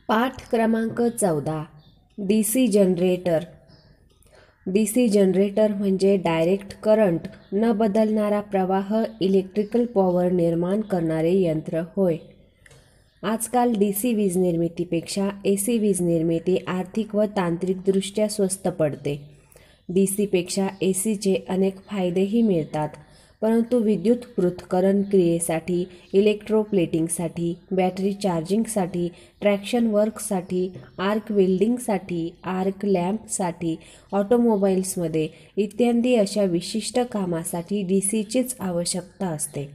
पाठ क्रमांक 14. DC generator. DC generator म्हणजे डायरेक्ट करंट न बदलणारा प्रवाह इलेक्ट्रिकल पॉवर निर्माण करणारे यंत्र होय. आजकाल DC वीज निर्मितीपेक्षा AC वीज निर्मिती आर्थिक व तांत्रिकदृष्ट्या स्वस्त पडते. DCपेक्षा ACचे अनेक फायदेही मिळतात, परंतु विद्युत पृथक्करण क्रियेसाठी, इलेक्ट्रोप्लेटिंगसाठी, बॅटरी चार्जिंगसाठी, ट्रॅक्शन वर्कसाठी, आर्क वेल्डिंगसाठी, आर्क लॅम्पसाठी, ऑटोमोबाईल्समध्ये इत्यादी अशा विशिष्ट कामासाठी DCचीच आवश्यकता असते.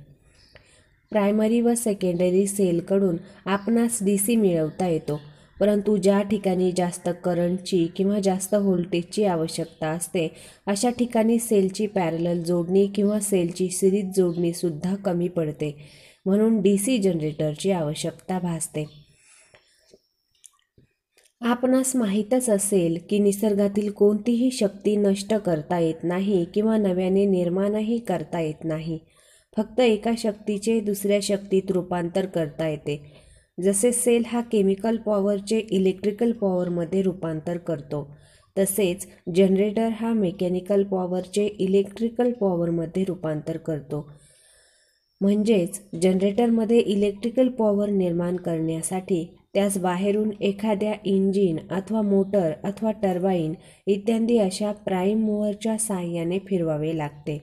प्रायमरी व सेकंडरी सेलकडून आपणास DC मिळवता येतो, परंतु ज्या ठिकाणी जास्त करंटची किंवा जास्त व्होल्टेजची आवश्यकता असते अशा ठिकाणी सेलची पॅरलल जोडणी किंवा सेलची सिरीज जोडणीसुद्धा कमी पडते, म्हणून DC जनरेटरची आवश्यकता भासते. आपणास माहीतच असेल की निसर्गातील कोणतीही शक्ती नष्ट करता येत नाही किंवा नव्याने निर्माणही करता येत नाही. फक्त एका शक्तीचे दुसऱ्या शक्तीत रूपांतर करता येते. जसे सेल हा केमिकल पॉवरचे इलेक्ट्रिकल पॉवरमध्ये रूपांतर करतो, तसेच जनरेटर हा मेकॅनिकल पॉवरचे इलेक्ट्रिकल पॉवरमध्ये रूपांतर करतो. म्हणजेच जनरेटरमध्ये इलेक्ट्रिकल पॉवर निर्माण करण्यासाठी त्यास बाहेरून एखाद्या इंजिन अथवा मोटर अथवा टर्बाईन इत्यादी अशा प्राईम मूव्हरच्या साहाय्याने फिरवावे लागते.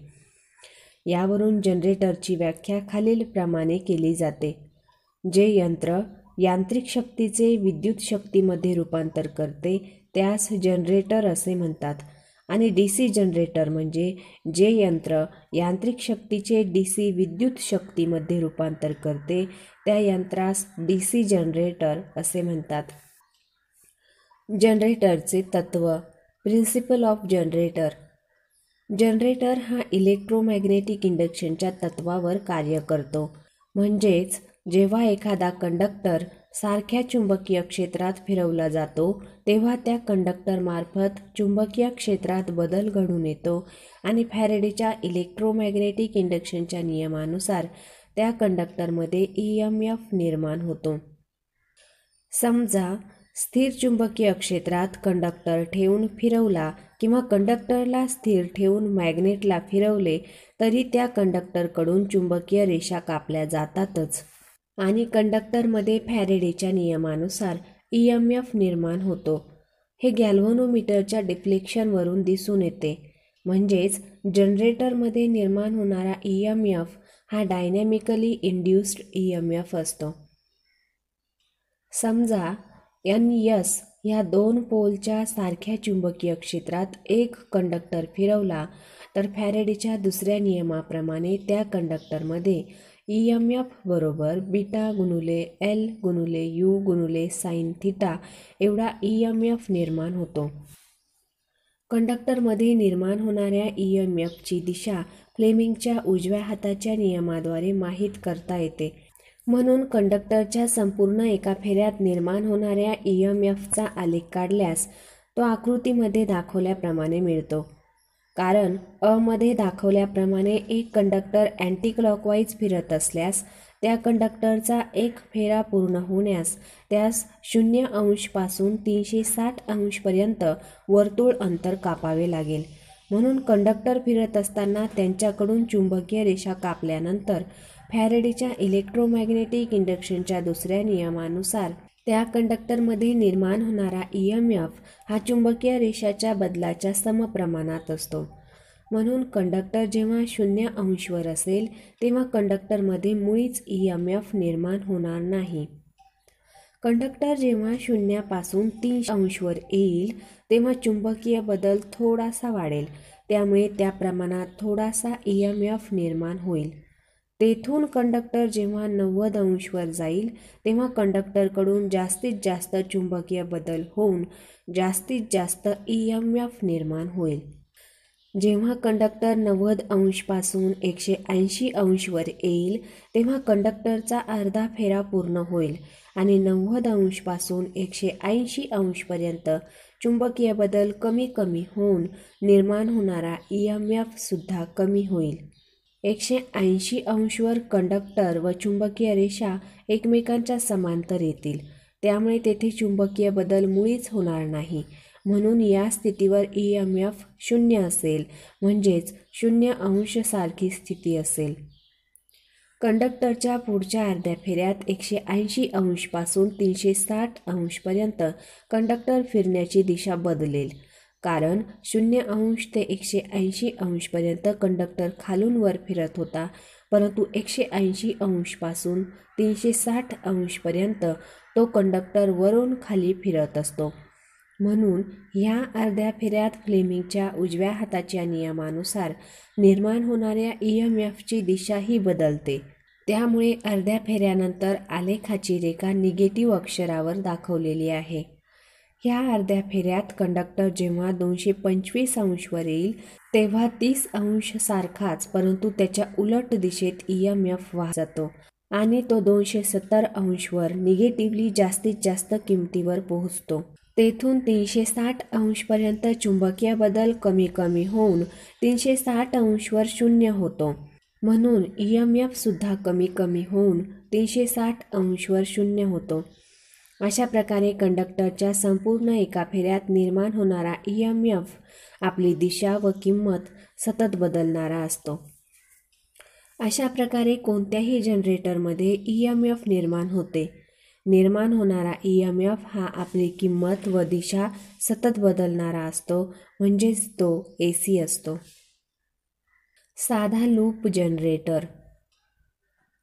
यावरून जनरेटरची व्याख्या खालीलप्रमाणे केली जाते. जे यंत्र यांत्रिक शक्तीचे विद्युत शक्तीमध्ये रूपांतर करते त्यास जनरेटर असे म्हणतात. आणि DC जनरेटर म्हणजे जे यंत्र यांत्रिक शक्तीचे DC विद्युत शक्तीमध्ये रूपांतर करते त्या यंत्रास DC जनरेटर असे म्हणतात. जनरेटरचे तत्व. Principle of generator. जनरेटर हा इलेक्ट्रोमॅग्नेटिक इंडक्शनच्या तत्वावर कार्य करतो. म्हणजेच जेव्हा एखादा कंडक्टर सारख्या चुंबकीय क्षेत्रात फिरवला जातो तेव्हा त्या कंडक्टरमार्फत चुंबकीय क्षेत्रात बदल घडून येतो आणि फॅरेडेच्या इलेक्ट्रोमॅग्नेटिक इंडक्शनच्या नियमानुसार त्या कंडक्टरमध्ये EMF निर्माण होतो. समजा स्थिर चुंबकीय क्षेत्रात कंडक्टर ठेवून फिरवला किंवा कंडक्टरला स्थिर ठेवून मॅग्नेटला फिरवले तरी त्या कंडक्टरकडून चुंबकीय रेषा कापल्या जातातच आणि कंडक्टरमध्ये फॅरेडेच्या नियमानुसार EMF निर्माण होतो. हे गॅल्व्हनोमीटरच्या डिफ्लेक्शनवरून दिसून येते. म्हणजेच जनरेटरमध्ये निर्माण होणारा EMF हा डायनॅमिकली इंड्युस्ड EMF असतो. समजा NS ह्या दोन पोलच्या सारख्या चुंबकीय क्षेत्रात एक कंडक्टर फिरवला तर फॅरेडेच्या दुसऱ्या नियमाप्रमाणे त्या कंडक्टरमध्ये EMF बरोबर बीटा गुणुले L गुणुले U गुणुले साइन थिटा एवढा EMF निर्माण होतो. कंडक्टरमध्ये निर्माण होणाऱ्या EMFची दिशा फ्लेमिंगच्या उजव्या हाताच्या नियमाद्वारे माहीत करता येते. म्हणून कंडक्टरच्या संपूर्ण एका फेऱ्यात निर्माण होणाऱ्या EMFचा आलेख काढल्यास तो आकृतीमध्ये दाखवल्याप्रमाणे मिळतो. कारण मध्ये दाखवल्याप्रमाणे एक कंडक्टर अँटी क्लॉकवाईज फिरत असल्यास त्या कंडक्टरचा एक फेरा पूर्ण होण्यास त्यास 0° पासून 360° पर्यंत वर्तुळ अंतर कापावे लागेल. म्हणून कंडक्टर फिरत असताना त्यांच्याकडून चुंबकीय रेषा कापल्यानंतर फॅरेडेच्या इलेक्ट्रोमॅग्नेटिक इंडक्शनच्या दुसऱ्या नियमानुसार त्या कंडक्टरमध्ये निर्माण होणारा EMF हा चुंबकीय रेषाच्या बदलाच्या समप्रमाणात असतो. म्हणून कंडक्टर जेव्हा 0° वर असेल तेव्हा कंडक्टरमध्ये मुळीच EMF निर्माण होणार नाही. कंडक्टर जेव्हा 0 पासून 300° वर येईल तेव्हा चुंबकीय बदल थोडासा वाढेल, त्यामुळे त्या प्रमाणात थोडासा EMF निर्माण होईल. तेथून कंडक्टर जेव्हा 90° वर जाईल तेव्हा कंडक्टरकडून जास्तीत जास्त चुंबकीय बदल होऊन जास्तीत जास्त EMF निर्माण होईल. जेव्हा कंडक्टर 90° पासून 180° वर येईल तेव्हा कंडक्टरचा अर्धा फेरा पूर्ण होईल आणि 90° पासून 180° पर्यंत चुंबकीय बदल कमी कमी होऊन निर्माण होणारा EMF सुद्धा कमी होईल. 180° वर कंडक्टर व चुंबकीय रेषा एकमेकांच्या समांतर येतील. त्यामुळे तेथे चुंबकीय बदल मुळीच होणार नाही. म्हणून या स्थितीवर EMF 0 असेल, म्हणजेच 0° सारखी स्थिती असेल. कंडक्टरच्या पुढच्या अर्ध्या फेऱ्यात 180° पासून 360° पर्यंत कंडक्टर फिरण्याची दिशा बदलेल. कारण 0° ते 180° पर्यंत कंडक्टर खालून वर फिरत होता, परंतु 180° पासून 360° पर्यंत तो कंडक्टर वरून खाली फिरत असतो. म्हणून ह्या अर्ध्या फेऱ्यात फ्लेमिंगच्या उजव्या हाताच्या नियमानुसार निर्माण होणाऱ्या EMFची दिशाही बदलते. त्यामुळे अर्ध्या फेऱ्यानंतर आलेखाची रेखा निगेटिव्ह अक्षरावर दाखवलेली आहे. ह्या अर्ध्या फेऱ्यात कंडक्टर जेव्हा 225° वर येईल तेव्हा 30° सारखाच परंतु त्याच्या उलट दिशेत EMF वाहत जातो आणि तो 270° वर निगेटिव्हली जास्तीत जास्त किमतीवर पोहोचतो. तेथून 360° पर्यंत चुंबकीय बदल कमी कमी होऊन 360° वर 0 होतो. म्हणून EMF सुद्धा कमी कमी होऊन 360° वर 0 होतो. अशा प्रकारे कंडक्टरच्या संपूर्ण एका फेऱ्यात निर्माण होणारा EMF आपली दिशा व किंमत सतत बदलणारा असतो. अशा प्रकारे कोणत्याही जनरेटरमध्ये EMF निर्माण होते. निर्माण होणारा EMF हा आपली किंमत व दिशा सतत बदलणारा असतो, म्हणजेच तो AC असतो. साधा लूप जनरेटर.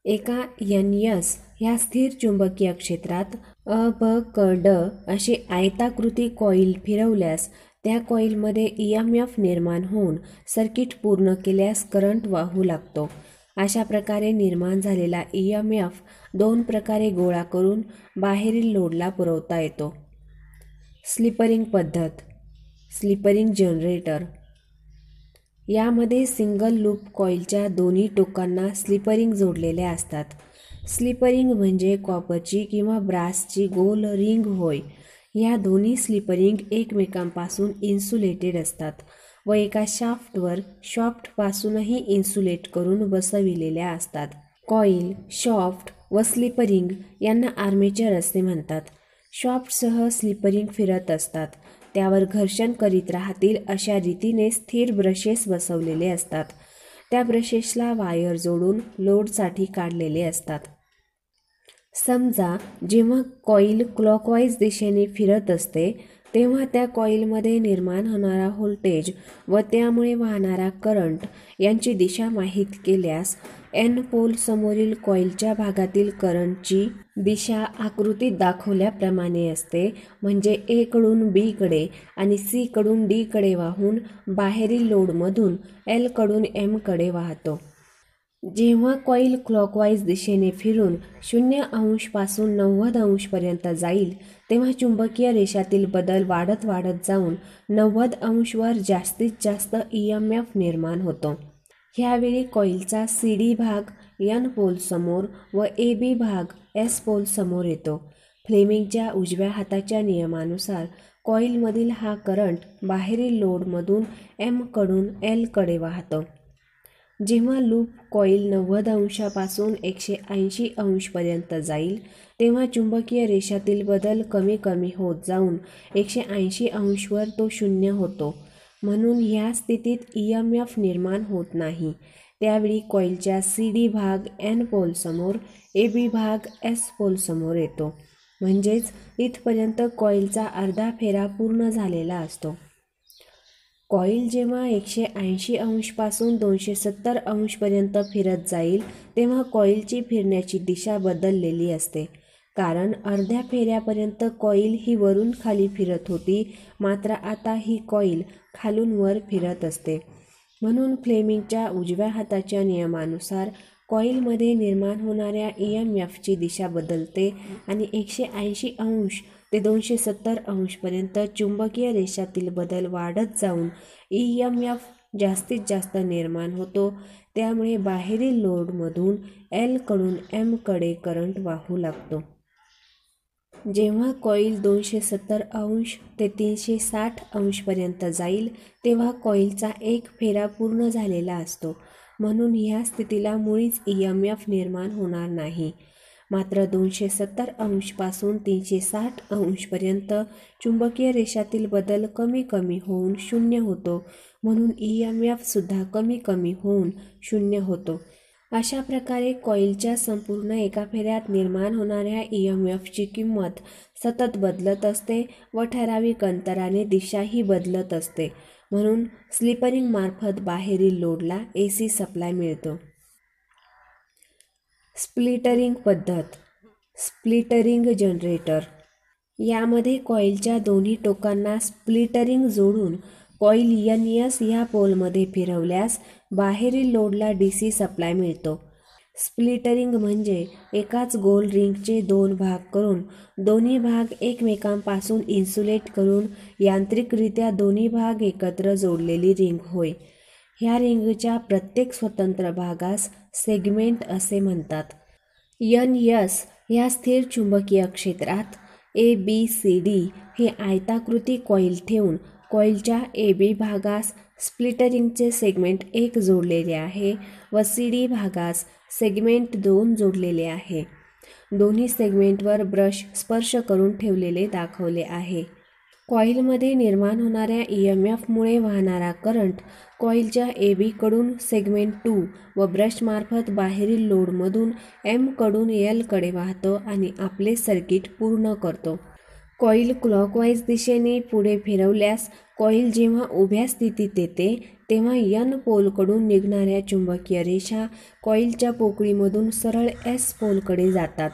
एका NS ह्या स्थिर चुंबकीय क्षेत्रात अ, ब, क, ड अशी आयताकृती कॉईल फिरवल्यास त्या कॉईलमध्ये EMF निर्माण होऊन सर्किट पूर्ण केल्यास करंट वाहू लागतो. अशा प्रकारे निर्माण झालेला EMF 2 प्रकारे गोळा करून बाहेरील लोडला पुरवता येतो. स्लिपरिंग पद्धत. Slip ring generator. यामध्ये सिंगल लूप कॉईलच्या दोन्ही टोकांना स्लिपरिंग जोडलेल्या असतात. स्लिपरिंग म्हणजे कॉपरची किंवा ब्रासची गोल रिंग होय. या दोन्ही स्लिपरिंग एकमेकांपासून इन्सुलेटेड असतात व एका शाफ्टवर शाफ्टपासूनही इन्सुलेट करून बसविलेल्या असतात. कॉईल, शाफ्ट व स्लिपरिंग यांना आर्मेचर असे म्हणतात. शाफ्टसह स्लिपरिंग फिरत असतात. त्यावर घर्षण करीत राहतील अशा रीतीने स्थिर ब्रशेस बसवलेले असतात. त्या ब्रशेसला वायर जोडून लोडसाठी काढलेले असतात. समजा जेव्हा कॉईल क्लॉकवाईज दिशेने फिरत असते तेव्हा त्या कॉईलमध्ये निर्माण होणारा व्होल्टेज व त्यामुळे वाहणारा करंट यांची दिशा माहीत केल्यास N पोल समोरील कॉईलच्या भागातील करंटची दिशा आकृतीत दाखवल्याप्रमाणे असते. म्हणजे A कडून B कडे आणि C कडून D कडे वाहून बाहेरील लोडमधून L कडून M कडे वाहतो. जेव्हा कॉईल क्लॉकवाईज दिशेने फिरून 0° पासून 90° पर्यंत जाईल तेव्हा चुंबकीय रेषातील बदल वाढत वाढत जाऊन 90° वर जास्तीत जास्त EMF निर्माण होतो. ह्यावेळी कॉईलचा CD भाग N पोल समोर व AB भाग S पोल समोर येतो. फ्लेमिंगच्या उजव्या हाताच्या नियमानुसार कॉईलमधील हा करंट बाहेरील लोडमधून M कडून L कडे वाहतो. जेव्हा लूप कॉईल 90° पासून 180° पर्यंत जाईल तेव्हा चुंबकीय रेषातील बदल कमी कमी होत जाऊन 180° वर तो 0 होतो. म्हणून ह्या स्थितीत EMF निर्माण होत नाही. त्यावेळी कॉईलच्या CD भाग N पोल समोर, AB भाग S पोल समोर येतो. म्हणजेच इथपर्यंत कॉईलचा अर्धा फेरा पूर्ण झालेला असतो. कॉईल जेव्हा 180° पासून 270° पर्यंत फिरत जाईल तेव्हा कॉईलची फिरण्याची दिशा बदललेली असते. कारण अर्ध्या फेऱ्यापर्यंत कॉईल ही वरून खाली फिरत होती, मात्र आता ही कॉईल खालून वर फिरत असते. म्हणून फ्लेमिंगच्या उजव्या हाताच्या नियमानुसार कॉईलमध्ये निर्माण होणाऱ्या EMFची दिशा बदलते आणि 180° ते 270° पर्यंत चुंबकीय रेषातील बदल वाढत जाऊन EMF जास्तीत जास्त निर्माण होतो. त्यामुळे बाहेरील लोडमधून L कडून M कडे करंट वाहू लागतो. जेव्हा कॉईल 270° ते 360° पर्यंत जाईल तेव्हा कॉईलचा एक फेरा पूर्ण झालेला असतो. म्हणून ह्या स्थितीला मुळीच EMF निर्माण होणार नाही. मात्र 270 अंशपासून 360 अंशपर्यंत चुंबकीय रेषातील बदल कमी कमी होऊन 0 होतो, म्हणून EMF सुद्धा कमी कमी होऊन 0 होतो. अशा प्रकारे कॉइलच्या संपूर्ण एका फेऱ्यात निर्माण होणाऱ्या EMFची किंमत सतत बदलत असते व ठराविक अंतराने दिशाही बदलत असते, म्हणून स्लिपरिंग मार्फत बाहेरील लोडला AC सप्लाय मिळतो. स्प्लिटरिंग पद्धत. स्प्लिटरिंग जनरेटर. यामध्ये कॉइलच्या दोन्ही टोकांना स्प्लिटरिंग जोडून कॉइल NS ह्या पोलमध्ये फिरवल्यास बाहेरील लोडला DC सप्लाय मिळतो. स्प्लिटरिंग म्हणजे एकाच गोल रिंगचे 2 भाग करून दोन्ही भाग एकमेकांपासून इन्सुलेट करून यांत्रिकरित्या दोन्ही भाग एकत्र जोडलेली रिंग होय. ह्या रिंगच्या प्रत्येक स्वतंत्र भागास सेगमेंट असे म्हणतात. NS ह्या स्थिर चुंबकीय क्षेत्रात ABCD हे आयताकृती कॉइल ठेवून कॉइलच्या AB भागास स्प्लिटरिंगचे सेगमेंट 1 जोडलेले आहे व CD भागास सेगमेंट 2 जोडलेले आहे. दोन्ही सेगमेंटवर ब्रश स्पर्श करून ठेवलेले दाखवले आहे. कॉइलमध्ये निर्माण होणाऱ्या EMFमुळे वाहणारा करंट कॉइलच्या AB कडून सेगमेंट 2 व ब्रशमार्फत बाहेरील लोडमधून M कडून L कडे वाहतो आणि आपले सर्किट पूर्ण करतो. कॉइल क्लॉकवाईज दिशेने पुढे फिरवल्यास कॉइल जेव्हा उभ्या स्थितीत येते तेव्हा N पोलकडून निघणाऱ्या चुंबकीय रेषा कॉइलच्या पोकळीमधून सरळ S पोलकडे जातात,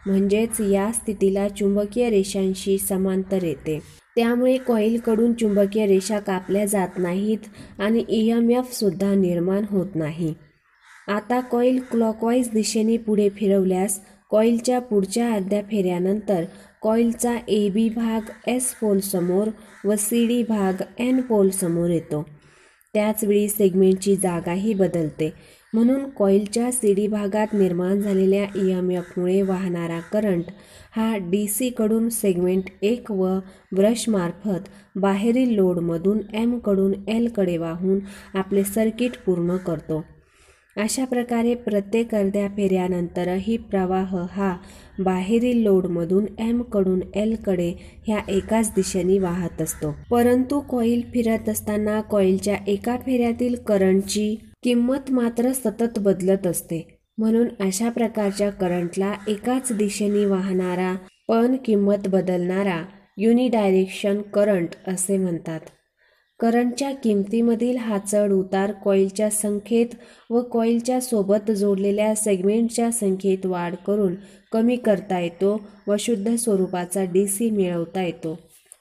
म्हणजेच या स्थितीला चुंबकीय रेषांशी समांतर येते. त्यामुळे कॉइलकडून चुंबकीय रेषा कापल्या जात नाहीत आणि EMF सुद्धा निर्माण होत नाही. आता कॉइल क्लॉकवाईज दिशेने पुढे फिरवल्यास कॉइलच्या पुढच्या अर्ध्या फेऱ्यानंतर कॉइलचा AB भाग S पोल समोर व CD भाग N पोल समोर येतो. त्याचवेळी सेगमेंटची जागाही बदलते, म्हणून कॉइलच्या CD भागात निर्माण झालेल्या EMFमुळे वाहणारा करंट हा DC कडून सेगमेंट 1 व ब्रशमार्फत बाहेरील लोडमधून M कडून L कडे वाहून आपले सर्किट पूर्ण करतो. अशा प्रकारे प्रत्येक अर्ध्या फेऱ्यानंतरही प्रवाह हा बाहेरील लोडमधून M कडून L कडे ह्या एकाच दिशेने वाहत असतो. परंतु कॉइल फिरत असताना कॉइलच्या एका फेऱ्यातील करंटची किंमत मात्र सतत बदलत असते, म्हणून अशा प्रकारच्या करंटला एकाच दिशेने वाहणारा पण किंमत बदलणारा युनिडायरेक्शन करंट असे म्हणतात. करंटच्या किमतीमधील हा चढ उतार कॉइलच्या संख्येत व कॉइलच्या सोबत जोडलेल्या सेगमेंटच्या संख्येत वाढ करून कमी करता येतो व शुद्ध स्वरूपाचा DC मिळवता येतो.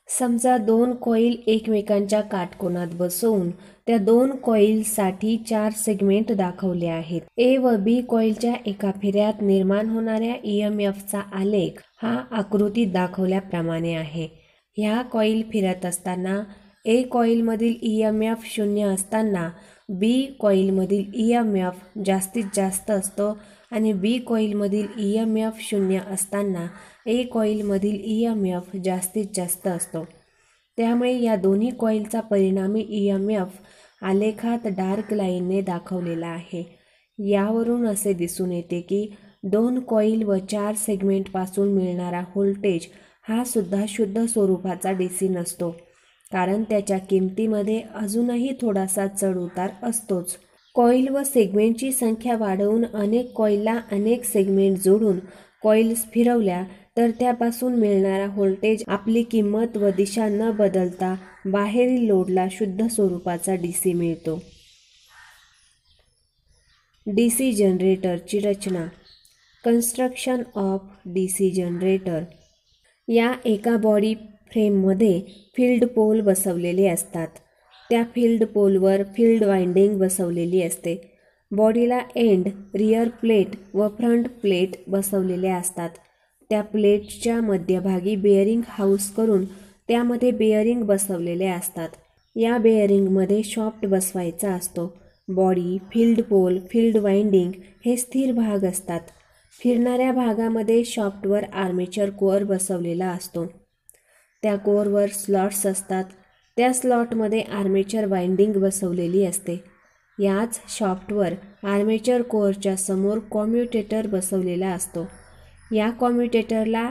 समजा 2 कॉइल एकमेकांच्या काटकोनात बसवून त्या 2 कॉइलसाठी 4 सेगमेंट दाखवले आहेत. A व B कॉइलच्या एका फेऱ्यात निर्माण होणाऱ्या EMFचा आलेख हा आकृतीत दाखवल्याप्रमाणे आहे. ह्या कॉइल फिरत असताना A कॉइलमधील EMF 0 असताना B कॉइलमधील EMF जास्तीत जास्त असतो आणि B कॉइलमधील EMF 0 असताना A कॉइलमधील EMF जास्तीत जास्त असतो. त्यामुळे या दोन्ही कॉइलचा परिणामी EMF आलेखात डार्क लाईनने दाखवलेला आहे. यावरून असे दिसून येते की 2 कॉइल व 4 सेगमेंटपासून मिळणारा व्होल्टेज हा सुद्धा शुद्ध स्वरूपाचा DC नसतो, कारण त्याच्या किमतीमध्ये अजूनही थोडासा चढ उतार असतोच. कॉइल व सेगमेंटची संख्या वाढवून अनेक कॉइलला अनेक सेगमेंट जोडून कॉइल्स फिरवल्या तर त्यापासून मिळणारा व्होल्टेज आपली किंमत व दिशा न बदलता बाहेरील लोडला शुद्ध स्वरूपाचा DC मिळतो. DC जनरेटरची रचना. Construction of DC generator. या एका बॉडी फ्रेममध्ये फील्ड पोल बसवलेले असतात. त्या फील्ड पोलवर फील्ड वाइंडिंग बसवलेली असते. बॉडीला एंड, रियर प्लेट व फ्रंट प्लेट बसवलेल्या असतात. त्या प्लेटच्या मध्यभागी बेअरिंग हाऊस करून त्यामध्ये बेअरिंग बसवलेले असतात. या बेअरिंगमध्ये शॉफ्ट बसवायचा असतो. Body, field pole, field winding हे स्थिर भाग असतात. फिरणाऱ्या भागामध्ये शॉफ्टवर आर्मेचर कोअर बसवलेला असतो. त्या कोअरवर स्लॉट्स असतात. त्या स्लॉटमध्ये आर्मेचर वाइंडिंग बसवलेली असते. याच शॉफ्टवर आर्मेचर कोअरच्या समोर कॉम्युटेटर बसवलेला असतो. या कॉम्युटेटरला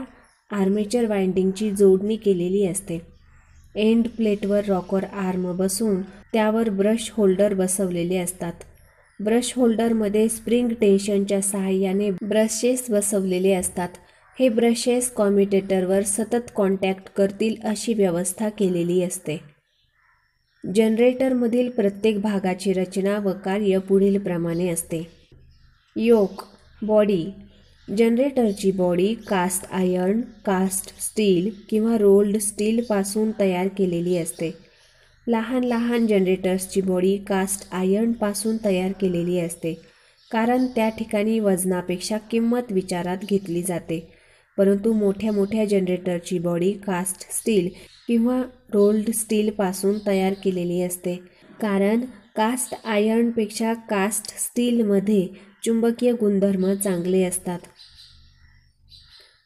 आर्मेचर वाइंडिंगची जोडणी केलेली असते. एंड प्लेटवर रॉकर आर्म बसून त्यावर ब्रश होल्डर बसवलेले असतात. ब्रश होल्डरमध्ये स्प्रिंग टेन्शनच्या सहाय्याने ब्रशेस बसवलेले असतात. हे ब्रशेस कॉम्युटेटरवर सतत कॉन्टॅक्ट करतील अशी व्यवस्था केलेली असते. जनरेटरमधील प्रत्येक भागाची रचना व कार्य पुढीलप्रमाणे असते. Yoke body. जनरेटरची body cast iron, cast steel किंवा रोल्ड स्टीलपासून तयार केलेली असते. लहान लहान जनरेटर्सची बॉडी कास्ट आयर्नपासून तयार केलेली असते, कारण त्या ठिकाणी वजनापेक्षा किंमत विचारात घेतली जाते. परंतु मोठ्या मोठ्या जनरेटरची बॉडी कास्ट स्टील किंवा रोल्ड स्टीलपासून तयार केलेली असते, कारण कास्ट आयर्नपेक्षा कास्ट स्टीलमध्ये चुंबकीय गुणधर्म चांगले असतात.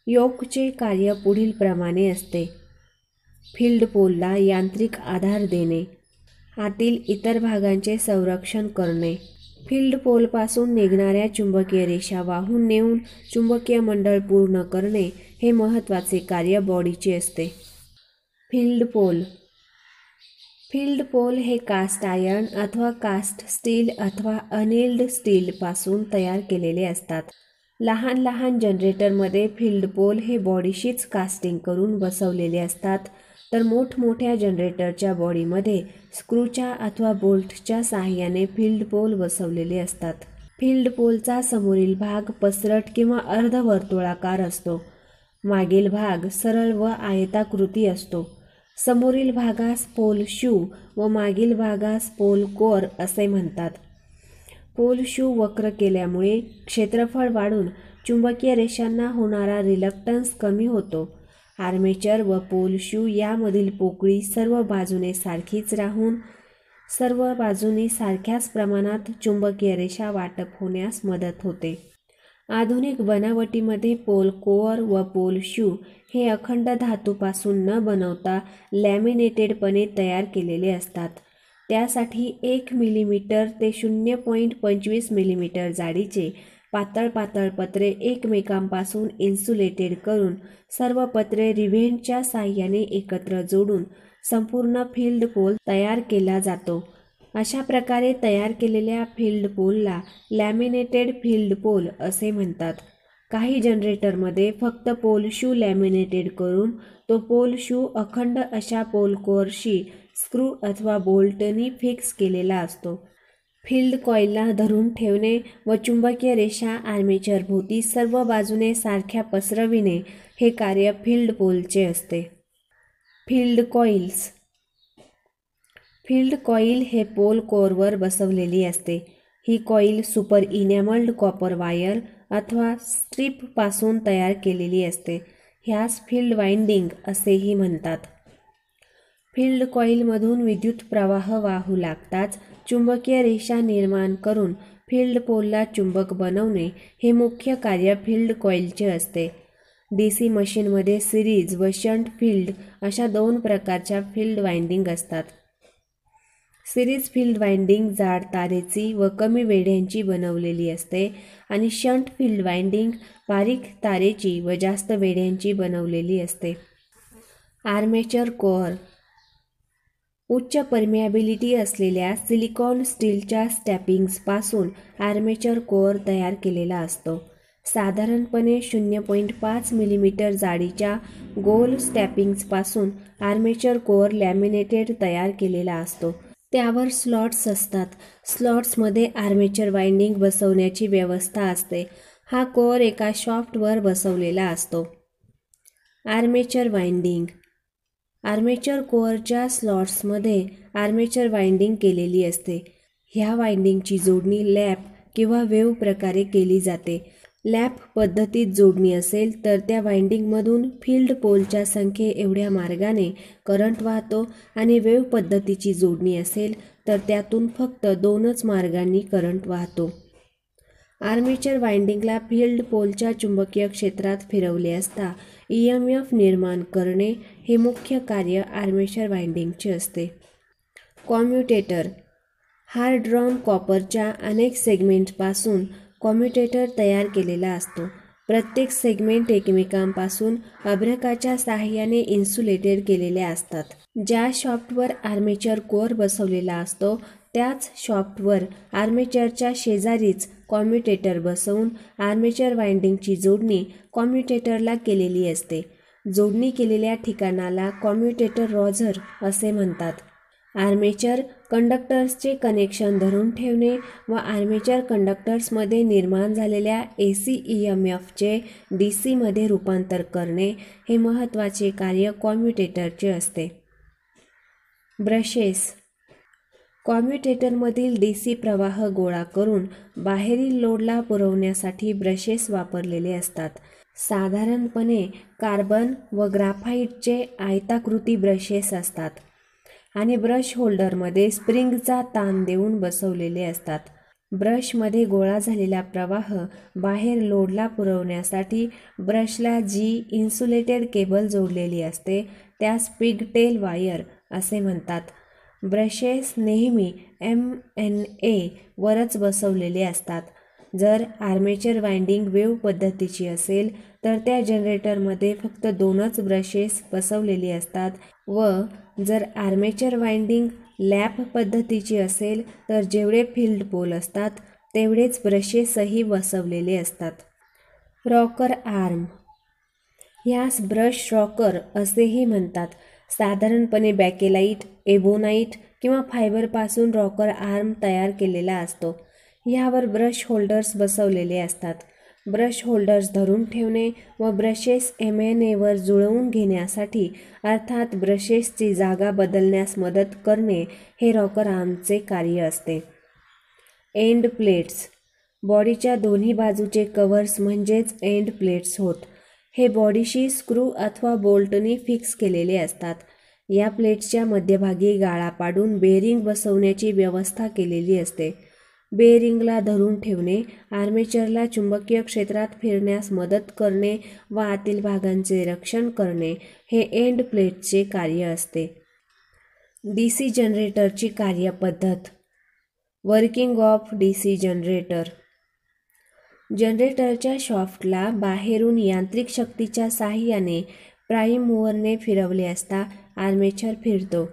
योकचे कार्य पुढीलप्रमाणे असते. फील्ड पोलला यांत्रिक आधार देणे, आतील इतर भागांचे संरक्षण करणे, फील्ड पोलपासून निघणाऱ्या चुंबकीय रेषा वाहून नेऊन चुंबकीय मंडळ पूर्ण करणे हे महत्त्वाचे कार्य बॉडीचे असते. Field pole. फील्ड पोल हे कास्ट आयर्न अथवा कास्ट स्टील अथवा अनेल्ड स्टीलपासून तयार केलेले असतात. लहान लहान जनरेटरमध्ये फील्ड पोल हे बॉडीशीच कास्टिंग करून बसवलेले असतात, तर मोठमोठ्या जनरेटरच्या बॉडीमध्ये स्क्रूच्या अथवा बोल्टच्या सहाय्याने फील्ड पोल बसवलेले असतात. फील्ड पोलचा समोरील भाग पसरट किंवा अर्धवर्तुळाकार असतो. मागील भाग सरळ व आयताकृती असतो. समोरील भागास पोल शू व मागील भागास पोल कोअर असे म्हणतात. पोल शू वक्र केल्यामुळे क्षेत्रफळ वाढून चुंबकीय रेषांना होणारा रिलक्टन्स कमी होतो. आर्मेचर व पोल शू यामधील पोकळी सर्व बाजूने सारखीच राहून सर्व बाजूनी सारख्याच प्रमाणात चुंबकीय रेषा वाटप होण्यास मदत होते. आधुनिक बनावटीमध्ये पोल कोअर व पोल शू हे अखंड धातूपासून न बनवता लॅमिनेटेडपणे तयार केलेले असतात. त्यासाठी 1 मिलीमीटर ते 0.25 मिलीमीटर जाडीचे पातळ पातळ पत्रे एकमेकांपासून इन्सुलेटेड करून सर्व पत्रे रिव्हेंटच्या साहाय्याने एकत्र जोडून संपूर्ण फील्ड पोल तयार केला जातो. अशा प्रकारे तयार केलेल्या फील्ड पोलला लॅमिनेटेड फील्ड पोल असे म्हणतात. काही जनरेटरमध्ये फक्त पोल शू लॅमिनेटेड करून तो पोल शू अखंड अशा पोल कोअरशी स्क्रू अथवा बोल्टनी फिक्स केलेला असतो. फील्ड कॉईलला धरून ठेवणे व चुंबकीय रेषा आर्मेचरभोवती सर्व बाजूने सारख्या पसरविणे हे कार्य फील्ड पोलचे असते. Field coils. फील्ड कॉईल हे पोल कोअरवर बसवलेली असते. ही कॉईल सुपर इनॅमल्ड कॉपर वायर अथवा स्ट्रीपपासून तयार केलेली असते. ह्यास फील्ड वाइंडिंग असेही म्हणतात. फील्ड कॉईलमधून विद्युत प्रवाह वाहू लागताच चुंबकीय रेषा निर्माण करून फील्ड पोलला चुंबक बनवणे हे मुख्य कार्य फील्ड कॉईलचे असते. DC मशीनमध्ये सिरीज व शंट फील्ड अशा 2 प्रकारच्या फील्ड वाइंडिंग असतात. सिरीज फील्ड वाइंडिंग जाड तारेची व कमी वेढ्यांची बनवलेली असते आणि शंट फील्ड वाइंडिंग बारीक तारेची व जास्त वेढ्यांची बनवलेली असते. Armature core. उच्च परमिएबिलिटी असलेल्या सिलिकॉन स्टीलच्या स्टॅपिंग्सपासून आर्मेचर कोअर तयार केलेला असतो. साधारणपणे 0.5 मिलीमीटर जाडीच्या गोल स्टॅपिंग्सपासून आर्मेचर कोअर लॅमिनेटेड तयार केलेला असतो. त्यावर स्लॉट्स असतात. स्लॉट्समध्ये आर्मेचर वाइंडिंग बसवण्याची व्यवस्था असते. हा कोअर एका शाफ्टवर बसवलेला असतो. Armature winding. आर्मेचर कोअरच्या स्लॉट्समध्ये आर्मेचर वाइंडिंग केलेली असते. ह्या वाइंडिंगची जोडणी लॅप किंवा वेव्ह प्रकारे केली जाते. लॅप पद्धतीत जोडणी असेल तर त्या वाइंडिंगमधून फील्ड पोलच्या संख्ये एवढ्या मार्गाने करंट वाहतो आणि वेव्ह पद्धतीची जोडणी असेल तर त्यातून फक्त 2च मार्गांनी करंट वाहतो. आर्मेचर वाइंडिंगला फील्ड पोलच्या चुंबकीय क्षेत्रात फिरवले असता EMF निर्माण करणे हे मुख्य कार्य आर्मेचर वाइंडिंगचे असते. कॉम्युटेटर. हार्ड ड्रॉन कॉपरच्या अनेक सेगमेंटपासून कॉम्युटेटर तयार केलेला असतो. प्रत्येक सेगमेंट एकमेकांपासून अभ्रकाच्या साहाय्याने इन्सुलेटेड केलेल्या असतात. ज्या शाफ्टवर आर्मेचर कोअर बसवलेला असतो त्याच शाफ्टवर आर्मेचरच्या शेजारीच कॉम्युटेटर बसवून आर्मेचर वाइंडिंगची जोडणी कॉम्युटेटरला केलेली असते. जोडणी केलेल्या ठिकाणाला कॉम्युटेटर रॉझर असे म्हणतात. आर्मेचर कंडक्टर्सचे कनेक्शन धरून ठेवणे व आर्मेचर कंडक्टर्समध्ये निर्माण झालेल्या AC EMFचे DC मध्ये रूपांतर करणे हे महत्त्वाचे कार्य कॉम्युटेटरचे असते. ब्रशेस. कॉम्युटेटरमधील DC प्रवाह गोळा करून बाहेरील लोडला पुरवण्यासाठी ब्रशेस वापरलेले असतात. साधारणपणे कार्बन व ग्राफाइटचे आयताकृती ब्रशेस असतात आणि ब्रश होल्डरमध्ये स्प्रिंगचा ताण देऊन बसवलेले असतात. ब्रशमध्ये गोळा झालेला प्रवाह बाहेर लोडला पुरवण्यासाठी ब्रशला जी इन्सुलेटेड केबल जोडलेली असते त्यास पिगटेल वायर असे म्हणतात. ब्रशेस नेहमी MNA वरच बसवलेले असतात. जर आर्मेचर वाइंडिंग वेव्ह पद्धतीची असेल तर त्या जनरेटरमध्ये फक्त 2च ब्रशेस बसवलेली असतात व जर आर्मेचर वाइंडिंग लॅप पद्धतीची असेल तर जेवढे फील्ड पोल असतात तेवढेच ब्रशेसही बसवलेले असतात. Rocker arm. ह्यास ब्रश रॉकर असेही म्हणतात. साधारणपणे बॅकेलाइट, एबोनाइट किंवा फायबरपासून रॉकर आर्म तयार केलेला असतो. ह्यावर ब्रश होल्डर्स बसवलेले असतात. ब्रश होल्डर्स धरून ठेवणे व ब्रशेस MNA वर जुळवून घेण्यासाठी अर्थात ब्रशेसची जागा बदलण्यास मदत करणे हे रॉकर आर्मचे कार्य असते. End plates. बॉडीच्या दोन्ही बाजूचे कव्हर्स म्हणजेच एंड प्लेट्स होत. हे बॉडीशी स्क्रू अथवा बोल्टनी फिक्स केलेले असतात. या प्लेट्सच्या मध्यभागी गाळा पाडून बेअरिंग बसवण्याची व्यवस्था केलेली असते. बेअरिंगला धरून ठेवणे, आर्मेचरला चुंबकीय क्षेत्रात फिरण्यास मदत करणे व आतील भागांचे रक्षण करणे हे एंड प्लेट्सचे कार्य असते. DC जनरेटरची कार्यपद्धत. Working of DC generator. जनरेटरच्या शाफ्टला बाहेरून यांत्रिक शक्तीच्या साहाय्याने प्राइम मूव्हरने फिरवले असता आर्मेचर फिरतो.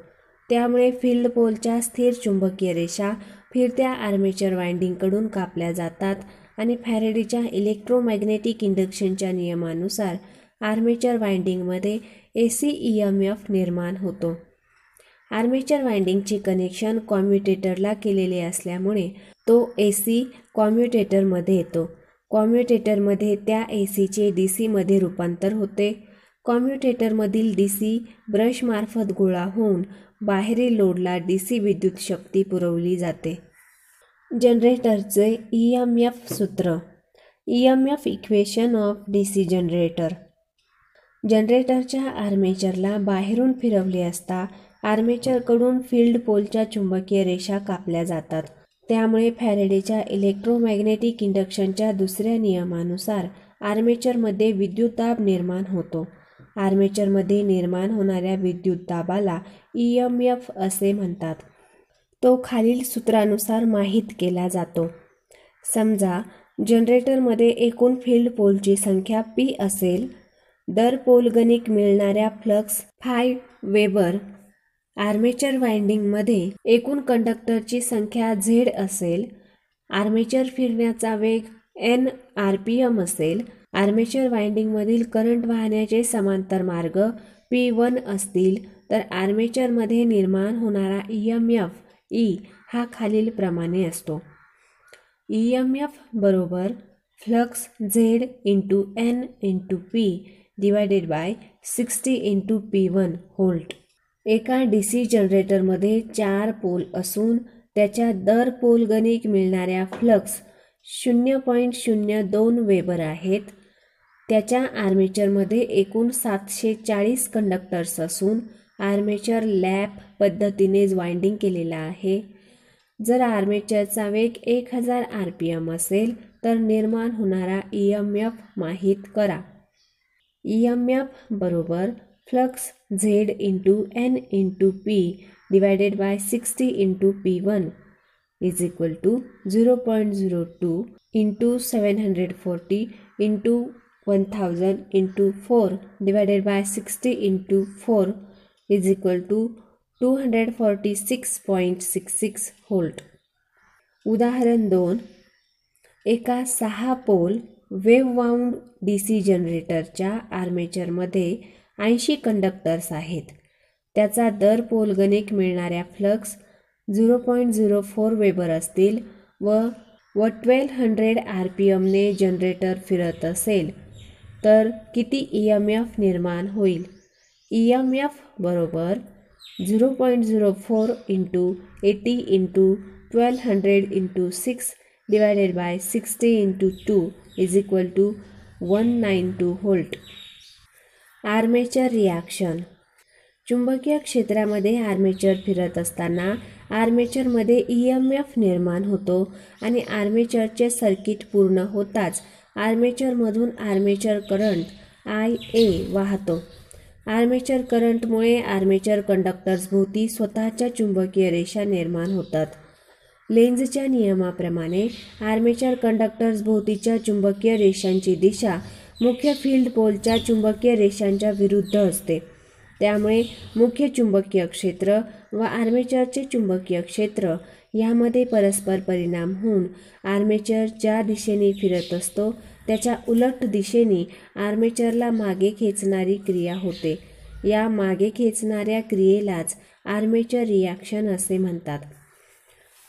त्यामुळे फील्ड पोलच्या स्थिर चुंबकीय रेषा फिरत्या आर्मेचर वाइंडिंगकडून कापल्या जातात आणि फॅरेडेच्या इलेक्ट्रोमॅग्नेटिक इंडक्शनच्या नियमानुसार आर्मेचर वाइंडिंगमध्ये AC EMF निर्माण होतो. आर्मेचर वाइंडिंगचे कनेक्शन कॉम्युटेटरला केलेले असल्यामुळे तो AC कॉम्युटेटरमध्ये येतो. कॉम्युटेटरमध्ये त्या ACचे DC मध्ये रूपांतर होते. कॉम्युटेटरमधील DC ब्रशमार्फत गोळा होऊन बाहेरील लोडला DC विद्युत शक्ती पुरवली जाते. जनरेटरचे EMF सूत्र. EMF equation of DC generator. जनरेटरच्या आर्मेचरला बाहेरून फिरवले असता आर्मेचरकडून फील्ड पोलच्या चुंबकीय रेषा कापल्या जातात. त्यामुळे फॅरेडेच्या इलेक्ट्रोमॅग्नेटिक इंडक्शनच्या दुसऱ्या नियमानुसार आर्मेचरमध्ये विद्युतदाब निर्माण होतो. आर्मेचरमध्ये निर्माण होणाऱ्या विद्युतदाबाला EMF असे म्हणतात. तो खालील सूत्रानुसार माहित केला जातो. समजा जनरेटरमध्ये एकूण फील्ड पोलची संख्या P असेल. दर पोलगणिक मिळणाऱ्या फ्लक्स Φ वेबर. आर्मेचर वाइंडिंगमध्ये एकूण कंडक्टरची संख्या Z असेल. आर्मेचर फिरण्याचा वेग N RPM असेल. आर्मेचर वाइंडिंगमधील करंट वाहण्याचे समांतर मार्ग P1 असतील तर आर्मेचरमध्ये निर्माण होणारा EMF E हा खालील प्रमाणे असतो. EMF बरोबर flux Z × N × P divided by 60 × P1 volt. एका DC जनरेटरमध्ये 4 पोल असून त्याच्या दर पोलगणिक मिळणाऱ्या फ्लक्स 0.02 वेबर आहेत. त्याच्या आर्मेचरमध्ये एकूण 740 कंडक्टर्स असून आर्मेचर लॅप पद्धतीने वाइंडिंग केलेला आहे. जर आर्मेचरचा वेग 1000 RPM असेल तर निर्माण होणारा EMF माहित करा. EMF बरोबर flux Z × N × P divided by 60 × P1 is equal to 0.02 × 740 × 1000 into 4 divided by 60 into 4 is equal to 246.66 volt. उदाहरण 2. एका 6 पोल वेव्ह वाऊंड DC जनरेटरच्या आर्मेचरमध्ये 80 कंडक्टर्स आहेत. त्याचा दर पोल गणिक मिळणाऱ्या फ्लक्स 0.04 वेबर असतील व 1200 RPMने जनरेटर फिरत असेल तर किती EMF निर्माण होईल? EMF बरोबर 0.04 into 80 into 1200 into 6 divided by 60 into 2 is equal to 192 volt. Armature reaction. चुंबकीय क्षेत्रामध्ये आर्मेचर फिरत असताना आर्मेचरमध्ये EMF निर्माण होतो आणि आर्मेचरचे सर्किट पूर्ण होताच आर्मेचरमधून आर्मेचर करंट IA वाहतो. आर्मेचर करंटमुळे आर्मेचर कंडक्टर्सभोवती स्वतःच्या चुंबकीय रेषा निर्माण होतात. लेन्झच्या नियमाप्रमाणे आर्मेचर कंडक्टर्सभोवतीच्या चुंबकीय रेषांची दिशा मुख्य फील्ड पोलच्या चुंबकीय रेषांच्या विरुद्ध असते. त्यामुळे मुख्य चुंबकीय क्षेत्र व आर्मेचरचे चुंबकीय क्षेत्र यामध्ये परस्पर परिणाम होऊन आर्मेचर ज्या दिशेने फिरत असतो त्याच्या उलट दिशेने आर्मेचरला मागे खेचणारी क्रिया होते. या मागे खेचणाऱ्या क्रियेलाच आर्मेचर रिॲक्शन असे म्हणतात.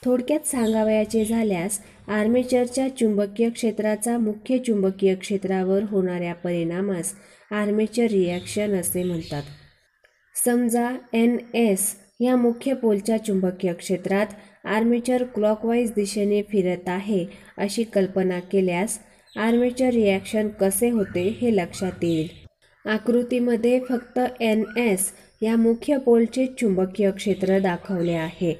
थोडक्यात सांगावयाचे झाल्यास आर्मेचरच्या चुंबकीय क्षेत्राचा मुख्य चुंबकीय क्षेत्रावर होणाऱ्या परिणामास आर्मेचर रिॲक्शन असे म्हणतात. समजा NS या मुख्य पोलच्या चुंबकीय क्षेत्रात आर्मेचर क्लॉकवाईज दिशेने फिरत आहे अशी कल्पना केल्यास आर्मेचर रिॲक्शन कसे होते हे लक्षात येईल. आकृतीमध्ये फक्त NS या मुख्य पोलचे चुंबकीय क्षेत्र दाखवले आहे.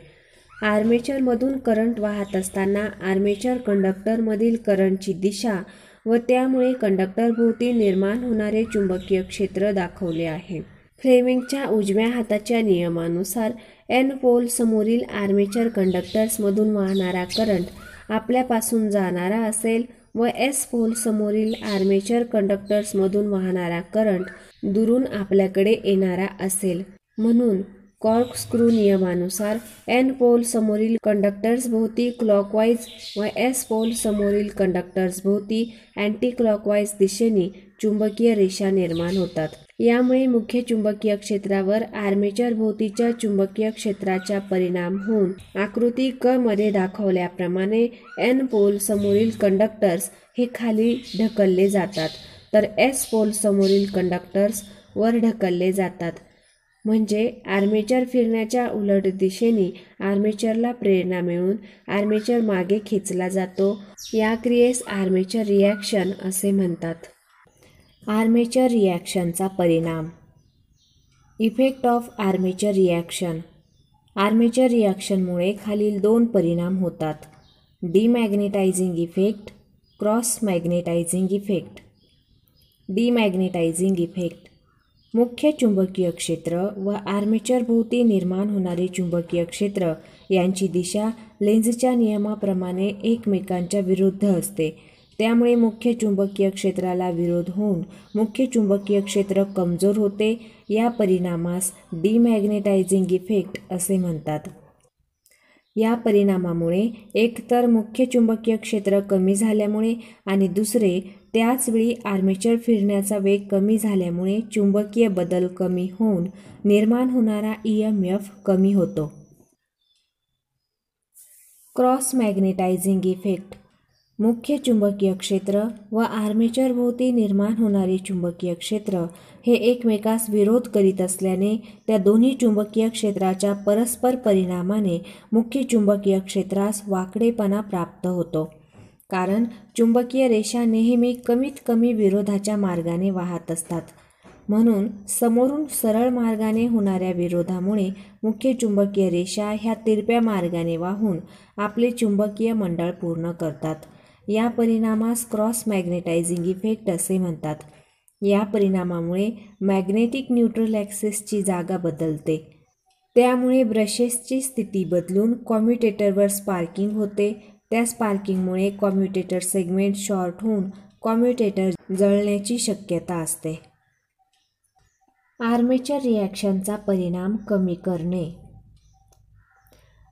आर्मेचरमधून करंट वाहत असताना आर्मेचर कंडक्टरमधील करंटची दिशा व त्यामुळे कंडक्टरभोवती निर्माण होणारे चुंबकीय क्षेत्र दाखवले आहे. फ्लेमिंगच्या उजव्या हाताच्या नियमानुसार N पोल समोरील आर्मेचर कंडक्टर्समधून वाहणारा करंट आपल्यापासून जाणारा असेल व S पोल समोरील आर्मेचर कंडक्टर्समधून वाहणारा करंट दुरून आपल्याकडे येणारा असेल. म्हणून कॉर्कस्क्रू नियमानुसार N पोल समोरील कंडक्टर्सभोवती क्लॉकवाईज व S पोल समोरील कंडक्टर्सभोवती अँटी क्लॉकवाईज दिशेने चुंबकीय रेषा निर्माण होतात. यामुळे मुख्य चुंबकीय क्षेत्रावर आर्मेचर भोवतीच्या चुंबकीय क्षेत्राचा परिणाम होऊन आकृती क मध्ये दाखवल्याप्रमाणे N पोल समोरील कंडक्टर्स हे खाली ढकलले जातात तर S पोल समोरील कंडक्टर्स वर ढकलले जातात. म्हणजे आर्मेचर फिरण्याच्या उलट दिशेने आर्मेचरला प्रेरणा मिळून आर्मेचर मागे खेचला जातो. या क्रियेस आर्मेचर रिॲक्शन असे म्हणतात. आर्मेचर रिॲक्शनचा परिणाम. Effect of armature reaction. Armature रिॲक्शनमुळे खालील 2 परिणाम होतात. Demagnetising effect, cross magnetising effect. Demagnetising effect. मुख्य चुंबकीय क्षेत्र व आर्मेचर भोवती निर्माण होणारे चुंबकीय क्षेत्र यांची दिशा लेन्झच्या नियमाप्रमाणे एकमेकांच्या विरुद्ध असते. त्यामुळे मुख्य चुंबकीय क्षेत्राला विरोध होऊन मुख्य चुंबकीय क्षेत्र कमजोर होते. या परिणामास डिमॅग्नेटायझिंग इफेक्ट असे म्हणतात. या परिणामामुळे एकतर मुख्य चुंबकीय क्षेत्र कमी झाल्यामुळे आणि दुसरे त्याच वेळी आर्मेचर फिरण्याचा वेग कमी झाल्यामुळे चुंबकीय बदल कमी होऊन निर्माण होणारा EMF कमी होतो. Cross magnetising effect. मुख्य चुंबकीय क्षेत्र व आर्मेचर भोवती निर्माण होणारे चुंबकीय क्षेत्र हे एकमेकास विरोध करीत असल्याने त्या दोन्ही चुंबकीय क्षेत्राच्या परस्पर परिणामाने मुख्य चुंबकीय क्षेत्रास वाकडेपणा प्राप्त होतो. कारण चुंबकीय रेषा नेहमी कमीत कमी विरोधाच्या मार्गाने वाहत असतात. म्हणून समोरून सरळ मार्गाने होणाऱ्या विरोधामुळे मुख्य चुंबकीय रेषा ह्या तिरप्या मार्गाने वाहून आपले चुंबकीय मंडळ पूर्ण करतात. या परिणामास क्रॉस मॅग्नेटायझिंग इफेक्ट असे म्हणतात. या परिणामामुळे मॅग्नेटिक न्यूट्रल ॲक्सिसची जागा बदलते. त्यामुळे ब्रशेसची स्थिती बदलून कॉम्युटेटरवर स्पार्किंग होते. त्या स्पार्किंगमुळे कॉम्युटेटर सेगमेंट शॉर्ट होऊन कॉम्युटेटर जळण्याची शक्यता असते. आर्मेचर रिॲक्शनचा परिणाम कमी करणे.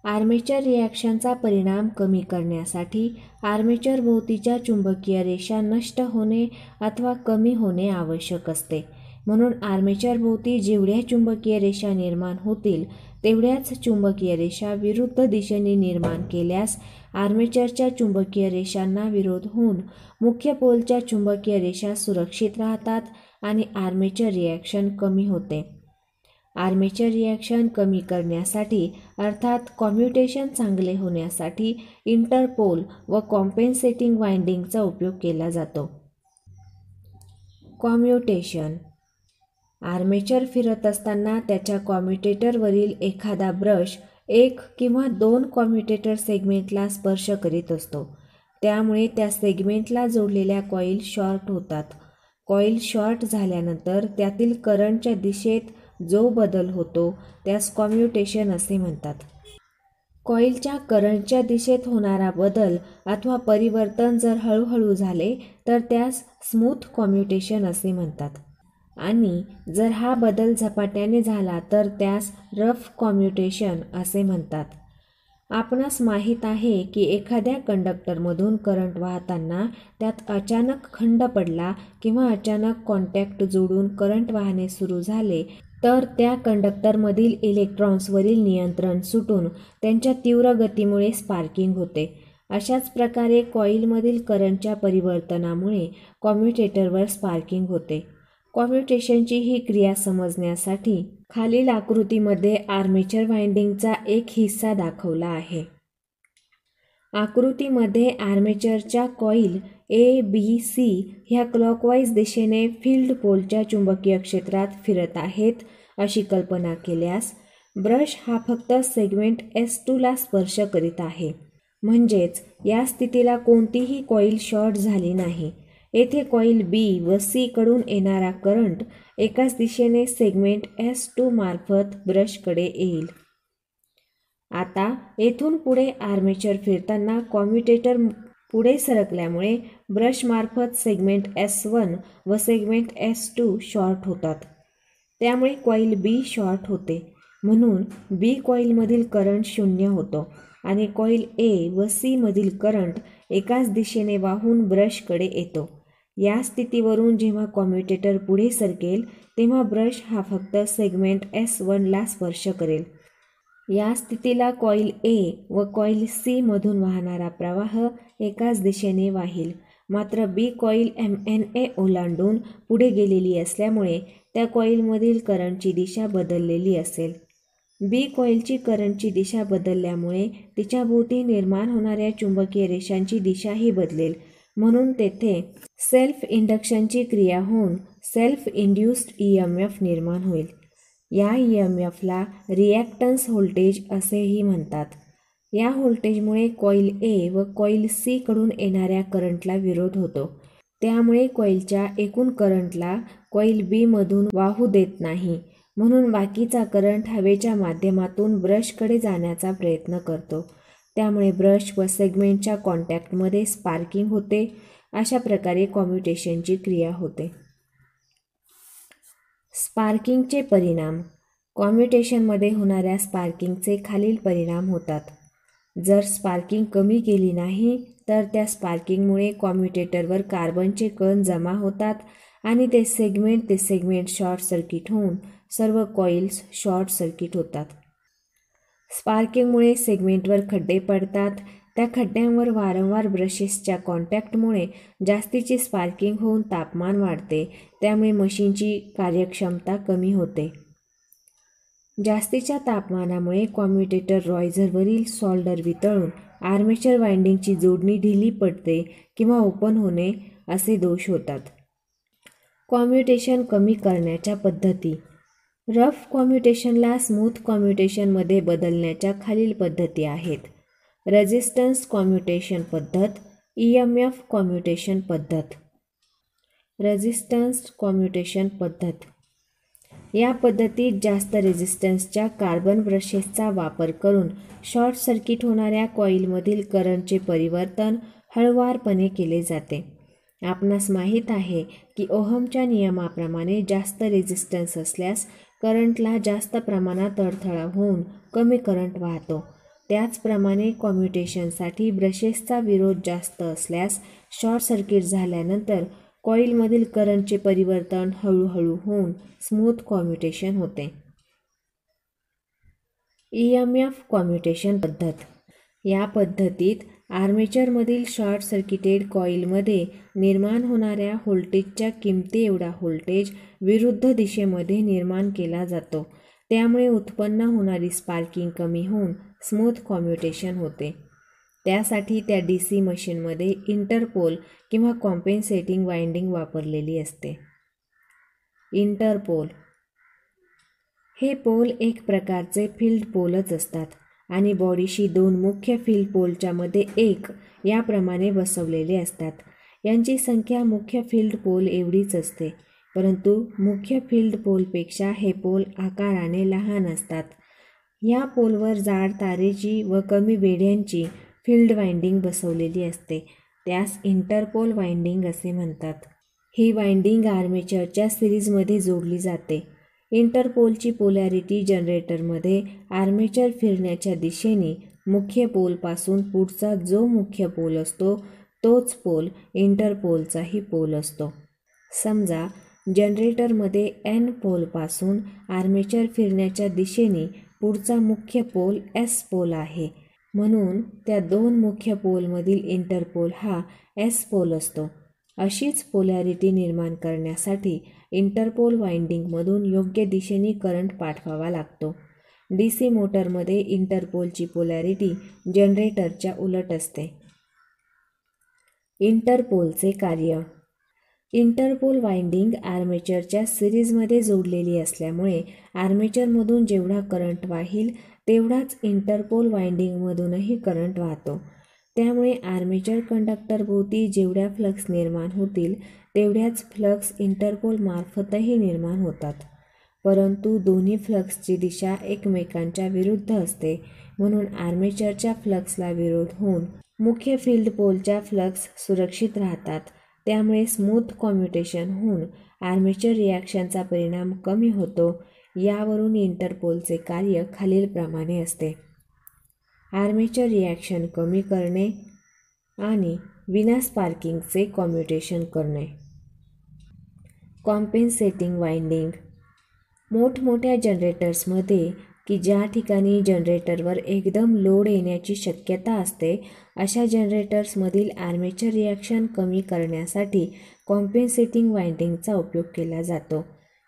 आर्मेचर रिॲक्शनचा परिणाम कमी करण्यासाठी आर्मेचर भोवतीच्या चुंबकीय रेषा नष्ट होणे अथवा कमी होणे आवश्यक असते. म्हणून आर्मेचर भोवती जेवढ्या चुंबकीय रेषा निर्माण होतील तेवढ्याच चुंबकीय रेषा विरुद्ध दिशेने निर्माण केल्यास आर्मेचरच्या चुंबकीय रेषांना विरोध होऊन मुख्य पोलच्या चुंबकीय रेषा सुरक्षित राहतात आणि आर्मेचर रिॲक्शन कमी होते. आर्मेचर रिॲक्शन कमी करण्यासाठी अर्थात कॉम्युटेशन चांगले होण्यासाठी इंटरपोल व कॉम्पेन्सेटिंग वाइंडिंगचा उपयोग केला जातो. कॉम्युटेशन. आर्मेचर फिरत असताना त्याच्या कॉम्युटेटरवरील एखादा ब्रश एक किंवा दोन कॉम्युटेटर सेगमेंटला स्पर्श करीत असतो. त्यामुळे त्या सेगमेंटला जोडलेल्या कॉईल शॉर्ट होतात. कॉईल शॉर्ट झाल्यानंतर त्यातील करंटच्या दिशेत जो बदल होतो त्यास कॉम्युटेशन असे म्हणतात. कॉईलच्या करंटच्या दिशेत होणारा बदल अथवा परिवर्तन जर हळूहळू झाले तर त्यास स्मूथ कॉम्युटेशन असे म्हणतात आणि जर हा बदल झपाट्याने झाला तर त्यास रफ कॉम्युटेशन असे म्हणतात. आपणास माहीत आहे की एखाद्या कंडक्टरमधून करंट वाहताना त्यात अचानक खंड पडला किंवा अचानक कॉन्टॅक्ट जोडून करंट वाहणे सुरू झाले तर त्या कंडक्टरमधील इलेक्ट्रॉन्सवरील नियंत्रण सुटून त्यांच्या तीव्र गतीमुळे स्पार्किंग होते. अशाच प्रकारे कॉईलमधील करंटच्या परिवर्तनामुळे कॉम्युटेटरवर स्पार्किंग होते. कॉम्युटेशनची ही क्रिया समजण्यासाठी खालील आकृतीमध्ये आर्मेचर वाइंडिंगचा एक हिस्सा दाखवला आहे. आकृतीमध्ये आर्मेचरच्या कॉईल ए, बी, सी ह्या क्लॉकवाईज दिशेने फील्ड पोलच्या चुंबकीय क्षेत्रात फिरत आहेत अशी कल्पना केल्यास ब्रश हा फक्त सेगमेंट S2 ला स्पर्श करीत आहे. म्हणजेच या स्थितीला कोणतीही कॉईल शॉर्ट झाली नाही. येथे कॉईल बी व सी कडून येणारा करंट एकाच दिशेने सेगमेंट S2 मार्फत ब्रशकडे येईल. आता येथून पुढे आर्मेचर फिरताना कॉम्युटेटर पुढे सरकल्यामुळे ब्रशमार्फत सेगमेंट S1 व सेगमेंट S2 शॉर्ट होतात. त्यामुळे कॉईल बी शॉर्ट होते. म्हणून बी कॉईलमधील करंट 0 होतो आणि कॉईल ए व सी मधील करंट एकाच दिशेने वाहून ब्रशकडे येतो. या स्थितीवरून जेव्हा कॉम्युटेटर पुढे सरकेल तेव्हा ब्रश हा फक्त सेगमेंट S1 ला स्पर्श करेल. या स्थितीला कॉईल ए व कॉईल सी मधून वाहणारा प्रवाह एकाच दिशेने वाहील. मात्र बी कॉईल MNA ओलांडून पुढे गेलेली असल्यामुळे त्या कॉईलमधील करंटची दिशा बदललेली असेल. बी कॉईलची करंटची दिशा बदलल्यामुळे तिच्याभोवती निर्माण होणाऱ्या चुंबकीय रेषांची दिशाही बदलेल. म्हणून तेथे सेल्फ इंडक्शनची क्रिया होऊन सेल्फ इंड्यूस्ड EMF निर्माण होईल. या EMFला रिॲक्टन्स व्होल्टेज असेही म्हणतात. या व्होल्टेजमुळे कॉईल ए व कॉईल सी कडून येणाऱ्या करंटला विरोध होतो. त्यामुळे कॉईलच्या एकूण करंटला कॉईल बी मधून वाहू देत नाही. म्हणून बाकीचा करंट हवेच्या माध्यमातून ब्रशकडे जाण्याचा प्रयत्न करतो. त्यामुळे ब्रश व सेगमेंटच्या कॉन्टॅक्टमध्ये स्पार्किंग होते. अशा प्रकारे कॉम्युटेशनची क्रिया होते. स्पार्किंगचे परिणाम. कॉम्युटेशनमध्ये होणाऱ्या स्पार्किंगचे खालील परिणाम होतात. जर स्पार्किंग कमी केली नाही तर त्या स्पार्किंगमुळे कॉम्युटेटरवर कार्बनचे कण जमा होतात आणि ते सेगमेंट शॉर्ट सर्किट होऊन सर्व कॉइल्स शॉर्ट सर्किट होतात. स्पार्किंगमुळे सेगमेंटवर खड्डे पडतात. त्या खड्ड्यांवर वारंवार ब्रशेसच्या कॉन्टॅक्टमुळे जास्तीची स्पार्किंग होऊन तापमान वाढते. त्यामुळे मशीनची कार्यक्षमता कमी होते. जास्तीच्या तापमानामुळे कॉम्युटेटर रॉयझरवरील सॉल्डर वितळून आर्मेचर वाइंडिंगची जोडणी ढिली पडते किंवा ओपन होणे असे दोष होतात. कॉम्युटेशन कमी करण्याच्या पद्धती. रफ कॉम्युटेशनला स्मूथ कॉम्युटेशनमध्ये बदलण्याच्या खालील पद्धती आहेत. रेझिस्टन्स कॉम्युटेशन पद्धत, EMF कॉम्युटेशन पद्धत. रेझिस्टन्स कॉम्युटेशन पद्धत. या पद्धतीत जास्त रेझिस्टन्सच्या कार्बन ब्रशेसचा वापर करून शॉर्ट सर्किट होणाऱ्या कॉईलमधील करंटचे परिवर्तन हळूवारपणे केले जाते. आपणास माहीत आहे की ओहमच्या नियमाप्रमाणे जास्त रेझिस्टन्स असल्यास करंटला जास्त प्रमाणात अडथळा होऊन कमी करंट वाहतो. त्याचप्रमाणे कॉम्युटेशनसाठी ब्रशेसचा विरोध जास्त असल्यास शॉर्ट सर्किट झाल्यानंतर कॉईलमधील करंटचे परिवर्तन हळूहळू होऊन स्मूथ कॉम्युटेशन होते. EMF कॉम्युटेशन पद्धत. या पद्धतीत आर्मेचरमधील शॉर्ट सर्किटेड कॉईलमध्ये निर्माण होणाऱ्या व्होल्टेजच्या किमती एवढा व्होल्टेज विरुद्ध दिशेमध्ये निर्माण केला जातो. त्यामुळे उत्पन्न होणारी स्पार्किंग कमी होऊन स्मूथ कॉम्युटेशन होते. त्यासाठी त्या DC मशीनमध्ये इंटरपोल किंवा कॉम्पेन्सेटिंग वाइंडिंग वापरलेली असते. इंटरपोल हे पोल एक प्रकारचे फील्ड पोलच असतात आणि बॉडीशी दोन मुख्य फील्ड पोलच्या मध्ये एक याप्रमाणे बसवलेले असतात. यांची संख्या मुख्य फील्ड पोल एवढीच असते, परंतु मुख्य फील्ड पोलपेक्षा हे पोल आकाराने लहान असतात. या पोलवर जाड तारेची व कमी बेड्यांची फील्ड वाइंडिंग बसवलेली असते. त्यास इंटरपोल वाइंडिंग असे म्हणतात. ही वाइंडिंग आर्मेचरच्या सिरीजमध्ये जोडली जाते. इंटरपोलची पोलॅरिटी जनरेटरमध्ये आर्मेचर फिरण्याच्या दिशेने मुख्य पोलपासून पुढचा जो मुख्य पोल असतो तोच पोल इंटरपोलचाही पोल असतो. समजा जनरेटरमध्ये N पोलपासून आर्मेचर फिरण्याच्या दिशेने पुढचा मुख्य पोल S पोल आहे, म्हणून त्या दोन मुख्य पोलमधील इंटरपोल हा S पोल असतो. अशीच पोलॅरिटी निर्माण करण्यासाठी इंटरपोल वाइंडिंगमधून योग्य दिशेने करंट पाठवावा लागतो. DC मोटरमध्ये इंटरपोलची पोलॅरिटी जनरेटरच्या उलट असते. इंटरपोलचे कार्य. इंटरपोल वाइंडिंग आर्मेचरच्या सिरीजमध्ये जोडलेली असल्यामुळे आर्मेचरमधून जेवढा करंट वाहील तेवढाच इंटरपोल वाइंडिंगमधूनही करंट वाहतो. त्यामुळे आर्मेचर कंडक्टरभोवती जेवढ्या फ्लक्स निर्माण होतील तेवढ्याच फ्लक्स इंटरपोल मार्फतही निर्माण होतात. परंतु दोन्ही फ्लक्सची दिशा एकमेकांच्या विरुद्ध असते, म्हणून आर्मेचरच्या फ्लक्सला विरोध होऊन मुख्य फील्ड पोलच्या फ्लक्स सुरक्षित राहतात. त्यामुळे स्मूथ कॉम्युटेशन होऊन आर्मेचर रिॲक्शनचा परिणाम कमी होतो. यावरून इंटरपोलचे कार्य खालीलप्रमाणे असते. आर्मेचर रिॲक्शन कमी करणे आणि विना स्पार्किंगचे कॉम्युटेशन करणे. Compensating winding. मोठमोठ्या जनरेटर्समध्ये की ज्या ठिकाणी जनरेटरवर एकदम लोड येण्याची शक्यता असते अशा जनरेटर्समधील आर्मेचर रिॲक्शन कमी करण्यासाठी कॉम्पेन्सेटिंग वाइंडिंगचा उपयोग केला जातो.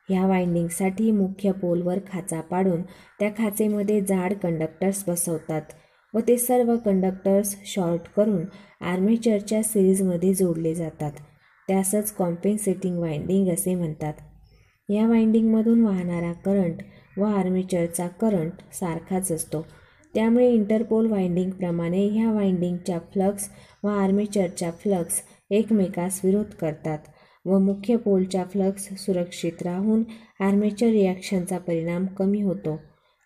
ह्या वाइंडिंगसाठी मुख्य पोलवर खाचा पाडून त्या खाचेमध्ये जाड कंडक्टर्स बसवतात व ते सर्व कंडक्टर्स शॉर्ट करून आर्मेचरच्या सिरीजमध्ये जोडले जातात. त्यासच कॉम्पेन्सेटिंग वाइंडिंग असे म्हणतात. या वाइंडिंगमधून वाहणारा करंट व आर्मेचरचा करंट सारखाच असतो. त्यामुळे इंटरपोल वाइंडिंगप्रमाणे ह्या वाइंडिंगच्या फ्लक्स व आर्मेचरच्या फ्लक्स एकमेकास विरोध करतात व मुख्य पोलच्या फ्लक्स सुरक्षित राहून आर्मेचर रिॲक्शनचा परिणाम कमी होतो.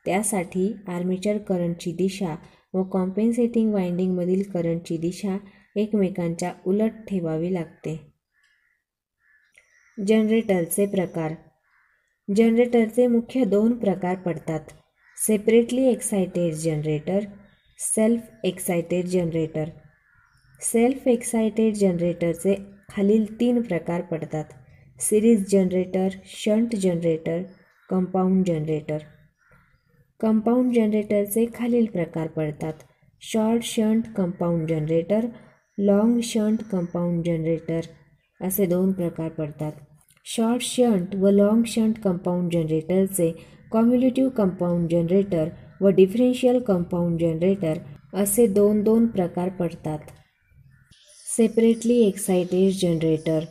त्यासाठी आर्मेचर करंटची दिशा व कॉम्पेन्सेटिंग वाइंडिंगमधील करंटची दिशा एकमेकांच्या उलट ठेवावी लागते. जनरेटरचे प्रकार. जनरेटरचे मुख्य दोन प्रकार पडतात. Separately excited generator, self excited generator. Self excited जनरेटरचे खालील तीन प्रकार पडतात. Series generator, shunt generator, compound generator. Compound जनरेटरचे खालील प्रकार पडतात. Short shunt compound generator, long shunt compound generator असे दोन प्रकार पडतात. शॉर्ट शंट व लॉंग शंट कंपाऊंड जनरेटरचे कॉम्युलेटिव्ह कंपाऊंड जनरेटर व डिफरेन्शियल कंपाऊंड जनरेटर असे दोन प्रकार पडतात. Separately excited generator.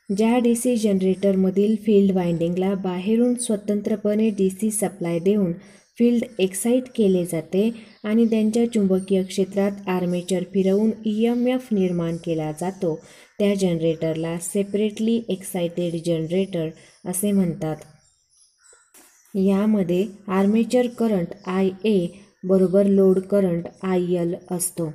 ज्या DC जनरेटरमधील फील्ड वाइंडिंगला बाहेरून स्वतंत्रपणे DC सप्लाय देऊन फील्ड एक्साईट केले जाते आणि त्यांच्या चुंबकीय क्षेत्रात आर्मेचर फिरवून EMF निर्माण केला जातो त्या जनरेटरला सेपरेटली एक्सायटेड जनरेटर असे म्हणतात. यामध्ये आर्मेचर करंट IA बरोबर लोड करंट IL असतो.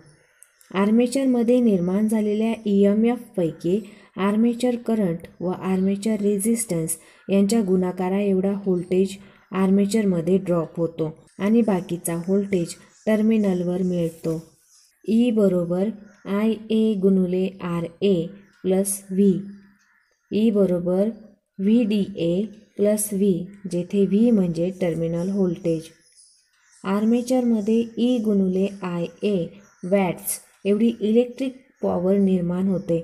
आर्मेचरमध्ये निर्माण झालेल्या EMF पैकी आर्मेचर करंट व आर्मेचर रेझिस्टन्स यांच्या गुणाकारा एवढा व्होल्टेज आर्मेचरमध्ये ड्रॉप होतो आणि बाकीचा व्होल्टेज टर्मिनलवर मिळतो. E बरोबर IA गुणुले RA plus V. E बरोबर VDA प्लस V, जेथे V म्हणजे टर्मिनल व्होल्टेज. आर्मेचरमध्ये E गुणुले IA वॅट्स एवढी इलेक्ट्रिक पॉवर निर्माण होते.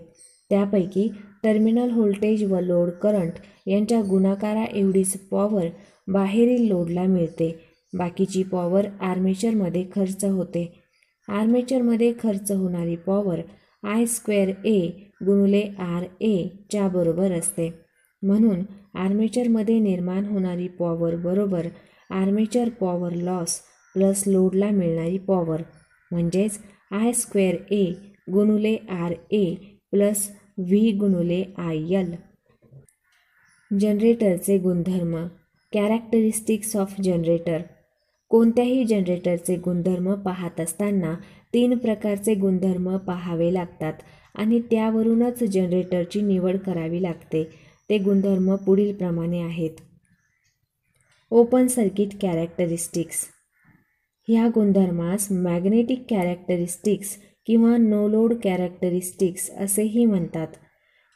त्यापैकी टर्मिनल व्होल्टेज व लोड करंट यांच्या गुणाकारा एवढीच पॉवर बाहेरील लोडला मिळते. बाकीची पॉवर आर्मेचरमध्ये खर्च होते. आर्मेचरमध्ये खर्च होणारी पॉवर I² गुणुले RA च्या बरोबर असते. म्हणून आर्मेचरमध्ये निर्माण होणारी पॉवर बरोबर आर्मेचर पॉवर लॉस प्लस लोडला मिळणारी पॉवर, म्हणजेच I² गुणुले RA plus V गुणुले IL. जनरेटरचे गुणधर्म. Characteristics of generator. कोणत्याही जनरेटरचे गुणधर्म पाहत असताना 3 प्रकारचे गुणधर्म पाहावे लागतात आणि त्यावरूनच जनरेटरची निवड करावी लागते. ते गुणधर्म पुढील प्रमाणे आहेत. Open circuit characteristics. ह्या गुणधर्मास मॅग्नेटिक कॅरेक्टरिस्टिक्स किंवा नो लोड कॅरेक्टरिस्टिक्स असेही म्हणतात.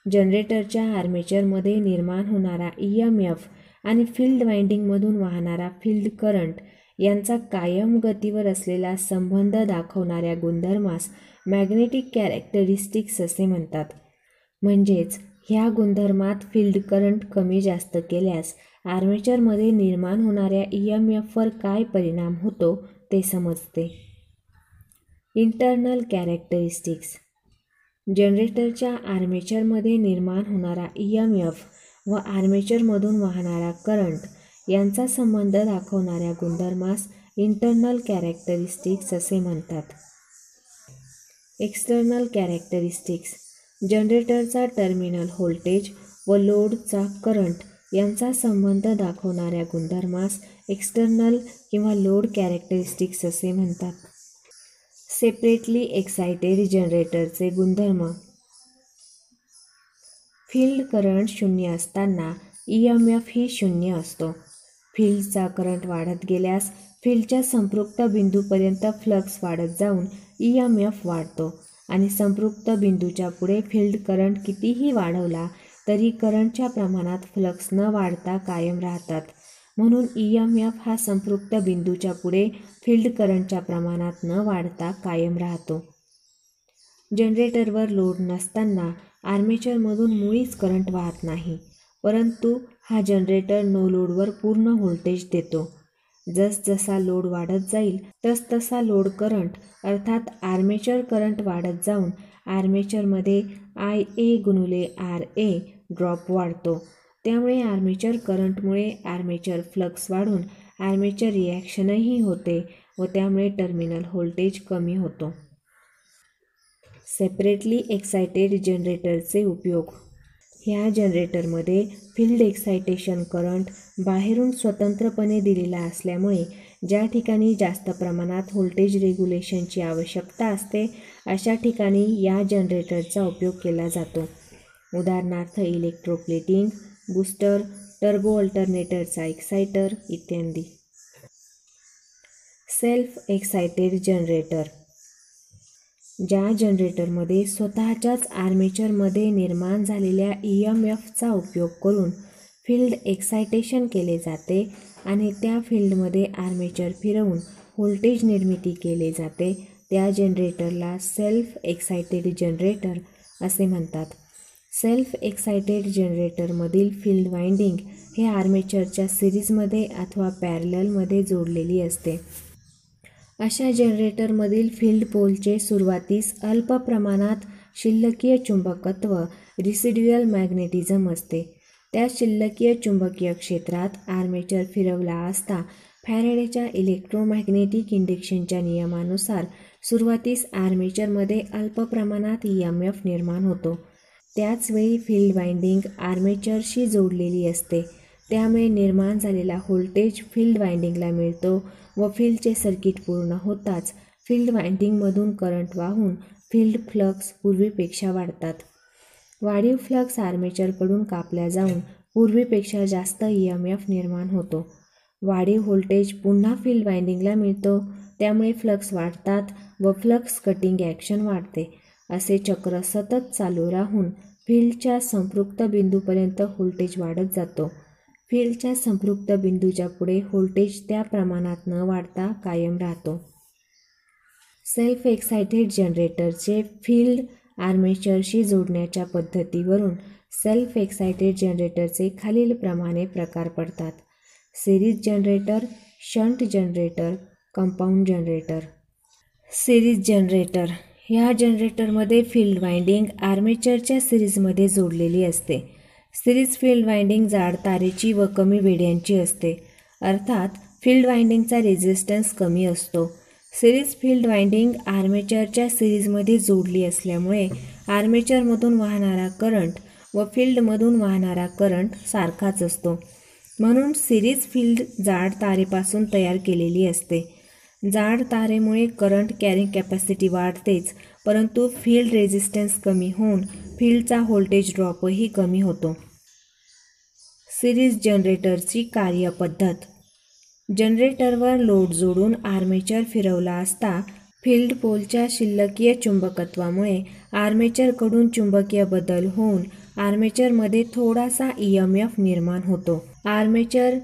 जनरेटरच्या आर्मेचरमध्ये निर्माण होणारा EMF आणि फील्ड वाइंडिंगमधून वाहणारा फील्ड करंट यांचा कायम गतीवर असलेला संबंध दाखवणाऱ्या गुणधर्मास मॅग्नेटिक कॅरेक्टरिस्टिक्स असे म्हणतात. म्हणजेच ह्या गुणधर्मात फील्ड करंट कमी जास्त केल्यास आर्मेचरमध्ये निर्माण होणाऱ्या EMFवर काय परिणाम होतो ते समजते. Internal characteristics. जनरेटरच्या आर्मेचरमध्ये निर्माण होणारा EMF व आर्मेचरमधून वाहणारा करंट यांचा संबंध दाखवणाऱ्या गुणधर्मास इंटरनल कॅरेक्टरिस्टिक्स असे म्हणतात. External characteristics. जनरेटरचा टर्मिनल व्होल्टेज व लोडचा करंट यांचा संबंध दाखवणाऱ्या गुणधर्मास एक्सटर्नल किंवा लोड कॅरेक्टरिस्टिक्स असे म्हणतात. सेपरेटली एक्साइटेड जनरेटरचे गुणधर्म. फील्ड करंट 0 असताना EMF ही 0 असतो. फील्डचा करंट वाढत गेल्यास फील्डच्या संपृक्त बिंदूपर्यंत फ्लक्स वाढत जाऊन EMF वाढतो आणि संपृक्त बिंदूच्या पुढे फील्ड करंट कितीही वाढवला तरी करंटच्या प्रमाणात फ्लक्स न वाढता कायम राहतात. म्हणून EMF हा संपृक्त बिंदूच्या पुढे फील्ड करंटच्या प्रमाणात न वाढता कायम राहतो. जनरेटरवर लोड नसताना आर्मेचरमधून मुळीच करंट वाहत नाही, परंतु हा जनरेटर नो लोडवर पूर्ण व्होल्टेज देतो. जसजसा लोड वाढत जाईल तसतसा लोड करंट अर्थात आर्मेचर करंट वाढत जाऊन आर्मेचरमध्ये IA गुणुले RA ड्रॉप वाढतो. त्यामुळे आर्मेचर करंटमुळे आर्मेचर फ्लक्स वाढून आर्मेचर रिॲक्शनही होते व त्यामुळे टर्मिनल व्होल्टेज कमी होतो. सेपरेटली एक्साइटेड जनरेटरचे उपयोग. ह्या जनरेटरमध्ये फील्ड एक्सायटेशन करंट बाहेरून स्वतंत्रपणे दिलेला असल्यामुळे ज्या ठिकाणी जास्त प्रमाणात व्होल्टेज रेग्युलेशनची आवश्यकता असते अशा ठिकाणी या जनरेटरचा उपयोग केला जातो. उदाहरणार्थ इलेक्ट्रोप्लेटिंग, बूस्टर, टर्बो अल्टरनेटरचा एक्सायटर इत्यादी. Self excited generator. ज्या जनरेटरमध्ये स्वतःच्याच आर्मेचरमध्ये निर्माण झालेल्या EMFचा उपयोग करून फील्ड एक्सायटेशन केले जाते आणि त्या फील्डमध्ये आर्मेचर फिरवून व्होल्टेज निर्मिती केले जाते, त्या जनरेटरला सेल्फ एक्सायटेड जनरेटर असे म्हणतात. सेल्फ एक्सायटेड जनरेटरमधील फील्ड वाइंडिंग हे आर्मेचरच्या सिरीजमध्ये अथवा पॅरललमध्ये जोडलेली असते. अशा जनरेटरमधील फील्ड पोलचे सुरुवातीस अल्प प्रमाणात शिल्लकीय चुंबकत्व रिसिड्युअल मॅग्नेटिझम असते. त्या शिल्लकीय चुंबकीय क्षेत्रात आर्मेचर फिरवला असता फॅरेडेच्या इलेक्ट्रोमॅग्नेटिक इंडक्शनच्या नियमानुसार सुरुवातीस आर्मेचरमध्ये अल्प प्रमाणात EMF निर्माण होतो. त्याचवेळी फील्ड वाइंडिंग आर्मेचरशी जोडलेली असते, त्यामुळे निर्माण झालेला व्होल्टेज फील्ड वाइंडिंगला मिळतो व फील्डचे सर्किट पूर्ण होताच फील्ड वाइंडिंगमधून करंट वाहून फील्ड फ्लक्स पूर्वीपेक्षा वाढतात. वाढीव फ्लक्स आर्मेचरकडून कापल्या जाऊन पूर्वीपेक्षा जास्त EMF निर्माण होतो. वाढीव व्होल्टेज पुन्हा फील्ड वाइंडिंगला मिळतो, त्यामुळे फ्लक्स वाढतात व फ्लक्स कटिंग ॲक्शन वाढते. असे चक्र सतत चालू राहून फील्डच्या संपृक्त बिंदूपर्यंत व्होल्टेज वाढत जातो. फील्डच्या संपृक्त बिंदूच्या पुढे व्होल्टेज त्या प्रमाणात न वाढता कायम राहतो. सेल्फ एक्सायटेड जनरेटरचे फील्ड आर्मेचरशी जोडण्याच्या पद्धतीवरून सेल्फ एक्सायटेड जनरेटरचे खालीलप्रमाणे प्रकार पडतात. Series generator, shunt generator, compound generator. Series generator. ह्या जनरेटरमध्ये फील्ड वाइंडिंग आर्मेचरच्या सिरीजमध्ये जोडलेली असते. सिरीज फील्ड वाइंडिंग जाड तारेची व कमी वेड्यांची असते, अर्थात फील्ड वाइंडिंगचा रेझिस्टन्स कमी असतो. सिरीज फील्ड वाइंडिंग आर्मेचरच्या सिरीजमध्ये जोडली असल्यामुळे आर्मेचरमधून वाहणारा करंट व फील्डमधून वाहणारा करंट सारखाच असतो. म्हणून सिरीज फील्ड जाड तारेपासून तयार केलेली असते. जाड तारेमुळे करंट कॅरिंग कॅपॅसिटी वाढतेच, परंतु फील्ड रेझिस्टन्स कमी होऊन फील्डचा व्होल्टेज ड्रॉपही कमी होतो. सिरीज जनरेटरची कार्यपद्धत. जनरेटरवर लोड जोडून आर्मेचर फिरवला असता फील्ड पोलच्या शिल्लकीय चुंबकत्वामुळे आर्मेचरकडून चुंबकीय बदल होऊन आर्मेचरमध्ये थोडासा EMF निर्माण होतो. आर्मेचर,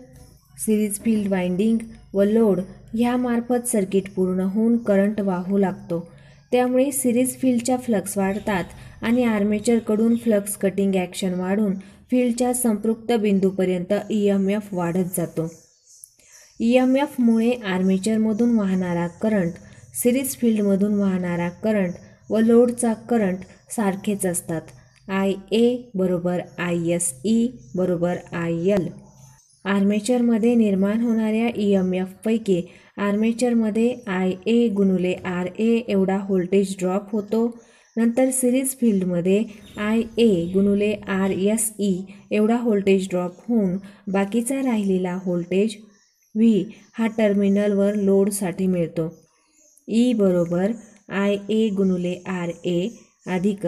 सिरीज फील्ड वाइंडिंग व लोड ह्यामार्फत सर्किट पूर्ण होऊन करंट वाहू लागतो. त्यामुळे सिरीज फील्डच्या फ्लक्स वाढतात आणि आर्मेचरकडून फ्लक्स कटिंग ॲक्शन वाढून फील्डच्या संपृक्त बिंदूपर्यंत EMF वाढत जातो. EMFमुळे आर्मेचरमधून वाहणारा करंट, सिरीज फील्डमधून वाहणारा करंट व लोडचा करंट सारखेच असतात. IA = ISE = IL. आर्मेचरमध्ये निर्माण होणाऱ्या EMF पैकी आर्मेचरमध्ये IA×RA एवढा व्होल्टेज ड्रॉप होतो. नंतर सिरीज फील्डमध्ये IA×RSE एवढा व्होल्टेज ड्रॉप होऊन बाकीचा राहिलेला व्होल्टेज V हा टर्मिनलवर लोडसाठी मिळतो. E = IA×RA अधिक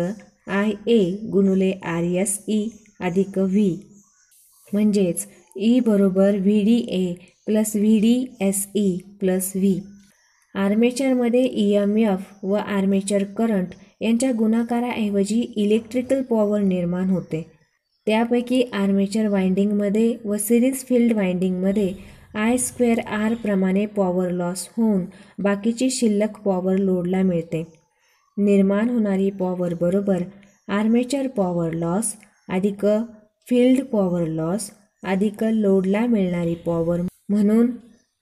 IA×RSE अधिक V, म्हणजेच E = VDA + VDSE + V. आर्मेचरमध्ये EMF व आर्मेचर करंट यांच्या गुणाकाराऐवजी इलेक्ट्रिकल पॉवर निर्माण होते. त्यापैकी आर्मेचर वाइंडिंगमध्ये व सिरीज फील्ड वाइंडिंगमध्ये I²R प्रमाणे पॉवर लॉस होऊन बाकीची शिल्लक पॉवर लोडला मिळते. निर्माण होणारी पॉवर बरोबर आर्मेचर पॉवर लॉस अधिक फील्ड पॉवर लॉस अधिक लोडला मिळणारी पॉवर, म्हणून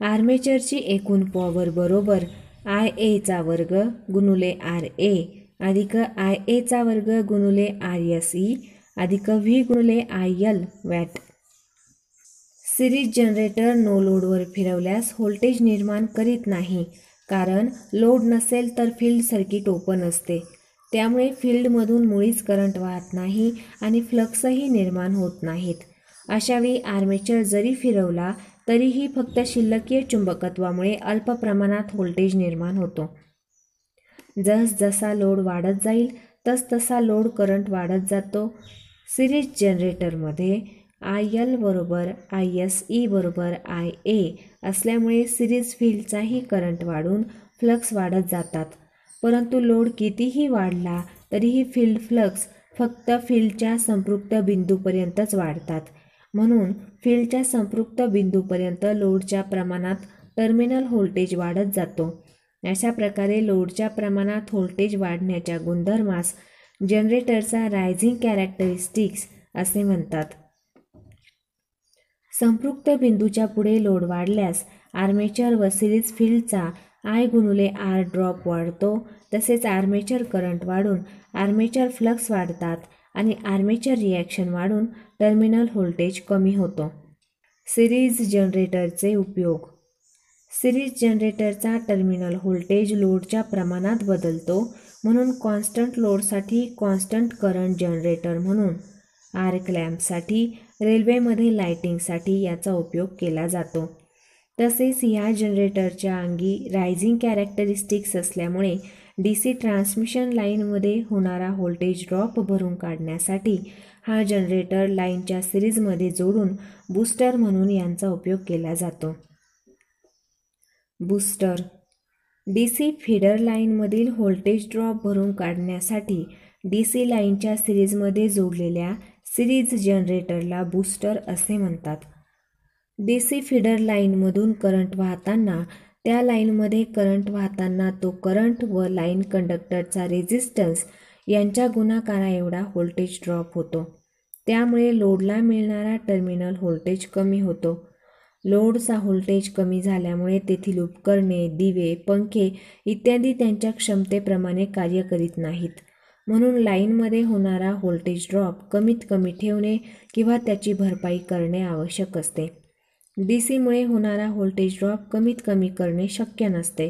आर्मेचरची एकूण पॉवर बरोबर IA² × RA अधिक IA² × RSE अधिक V×IL watt. Series generator no लोडवर फिरवल्यास व्होल्टेज निर्माण करीत नाही, कारण लोड नसेल तर फील्ड सर्किट ओपन असते. त्यामुळे फील्डमधून मुळीच करंट वाहत नाही आणि फ्लक्सही निर्माण होत नाहीत. अशावेळी आर्मेचर जरी फिरवला तरीही फक्त शिल्लकीय चुंबकत्वामुळे अल्प प्रमाणात व्होल्टेज निर्माण होतो. जसजसा लोड वाढत जाईल तसतसा लोड करंट वाढत जातो. सिरीज जनरेटरमध्ये IL = ISE = IA असल्यामुळे सिरीज फील्डचाही करंट वाढून फ्लक्स वाढत जातात, परंतु लोड कितीही वाढला तरीही फील्ड फ्लक्स फक्त फील्डच्या संपृक्त बिंदूपर्यंतच वाढतात. म्हणून फील्डच्या संपृक्त बिंदूपर्यंत लोडच्या प्रमाणात टर्मिनल व्होल्टेज वाढत जातो. अशा प्रकारे लोडच्या प्रमाणात व्होल्टेज वाढण्याच्या गुणधर्मास जनरेटरचा रायझिंग कॅरेक्टरिस्टिक्स असे म्हणतात. संपृक्त बिंदूच्या पुढे लोड वाढल्यास आर्मेचर व सिरीज फील्डचा I×R ड्रॉप वाढतो. तसेच आर्मेचर करंट वाढून आर्मेचर फ्लक्स वाढतात आणि आर्मेचर रिॲक्शन वाढून टर्मिनल व्होल्टेज कमी होतो. सिरीज जनरेटरचे उपयोग. सिरीज जनरेटरचा टर्मिनल व्होल्टेज लोडच्या प्रमाणात बदलतो, म्हणून कॉन्स्टंट लोडसाठी कॉन्स्टंट करंट जनरेटर म्हणून आर्क लॅम्पसाठी, रेल्वेमध्ये लाइटिंगसाठी याचा उपयोग केला जातो. तसेच ह्या जनरेटरच्या अंगी रायझिंग कॅरेक्टरिस्टिक्स असल्यामुळे DC ट्रान्समिशन लाईनमध्ये होणारा व्होल्टेज ड्रॉप भरून काढण्यासाठी हा जनरेटर लाईनच्या सिरीजमध्ये जोडून बूस्टर म्हणून यांचा उपयोग केला जातो. बूस्टर DC फीडर लाईनमधील व्होल्टेज ड्रॉप भरून काढण्यासाठी DC लाईनच्या सिरीजमध्ये जोडलेल्या सिरीज जनरेटरला बूस्टर असे म्हणतात. DC फीडर लाईनमधून करंट वाहताना त्या लाईनमध्ये करंट वाहताना तो करंट व लाईन कंडक्टरचा रेझिस्टन्स यांच्या गुणाकारा एवढा व्होल्टेज ड्रॉप होतो. त्यामुळे लोडला मिळणारा टर्मिनल व्होल्टेज कमी होतो. लोडचा व्होल्टेज कमी झाल्यामुळे तेथील उपकरणे, दिवे, पंखे इत्यादी त्यांच्या क्षमतेप्रमाणे कार्य करीत नाहीत. म्हणून लाईनमध्ये होणारा व्होल्टेज ड्रॉप कमीत कमी ठेवणे किंवा त्याची भरपाई करणे आवश्यक असते. DCमुळे होणारा व्होल्टेज ड्रॉप कमीत कमी करणे शक्य नसते.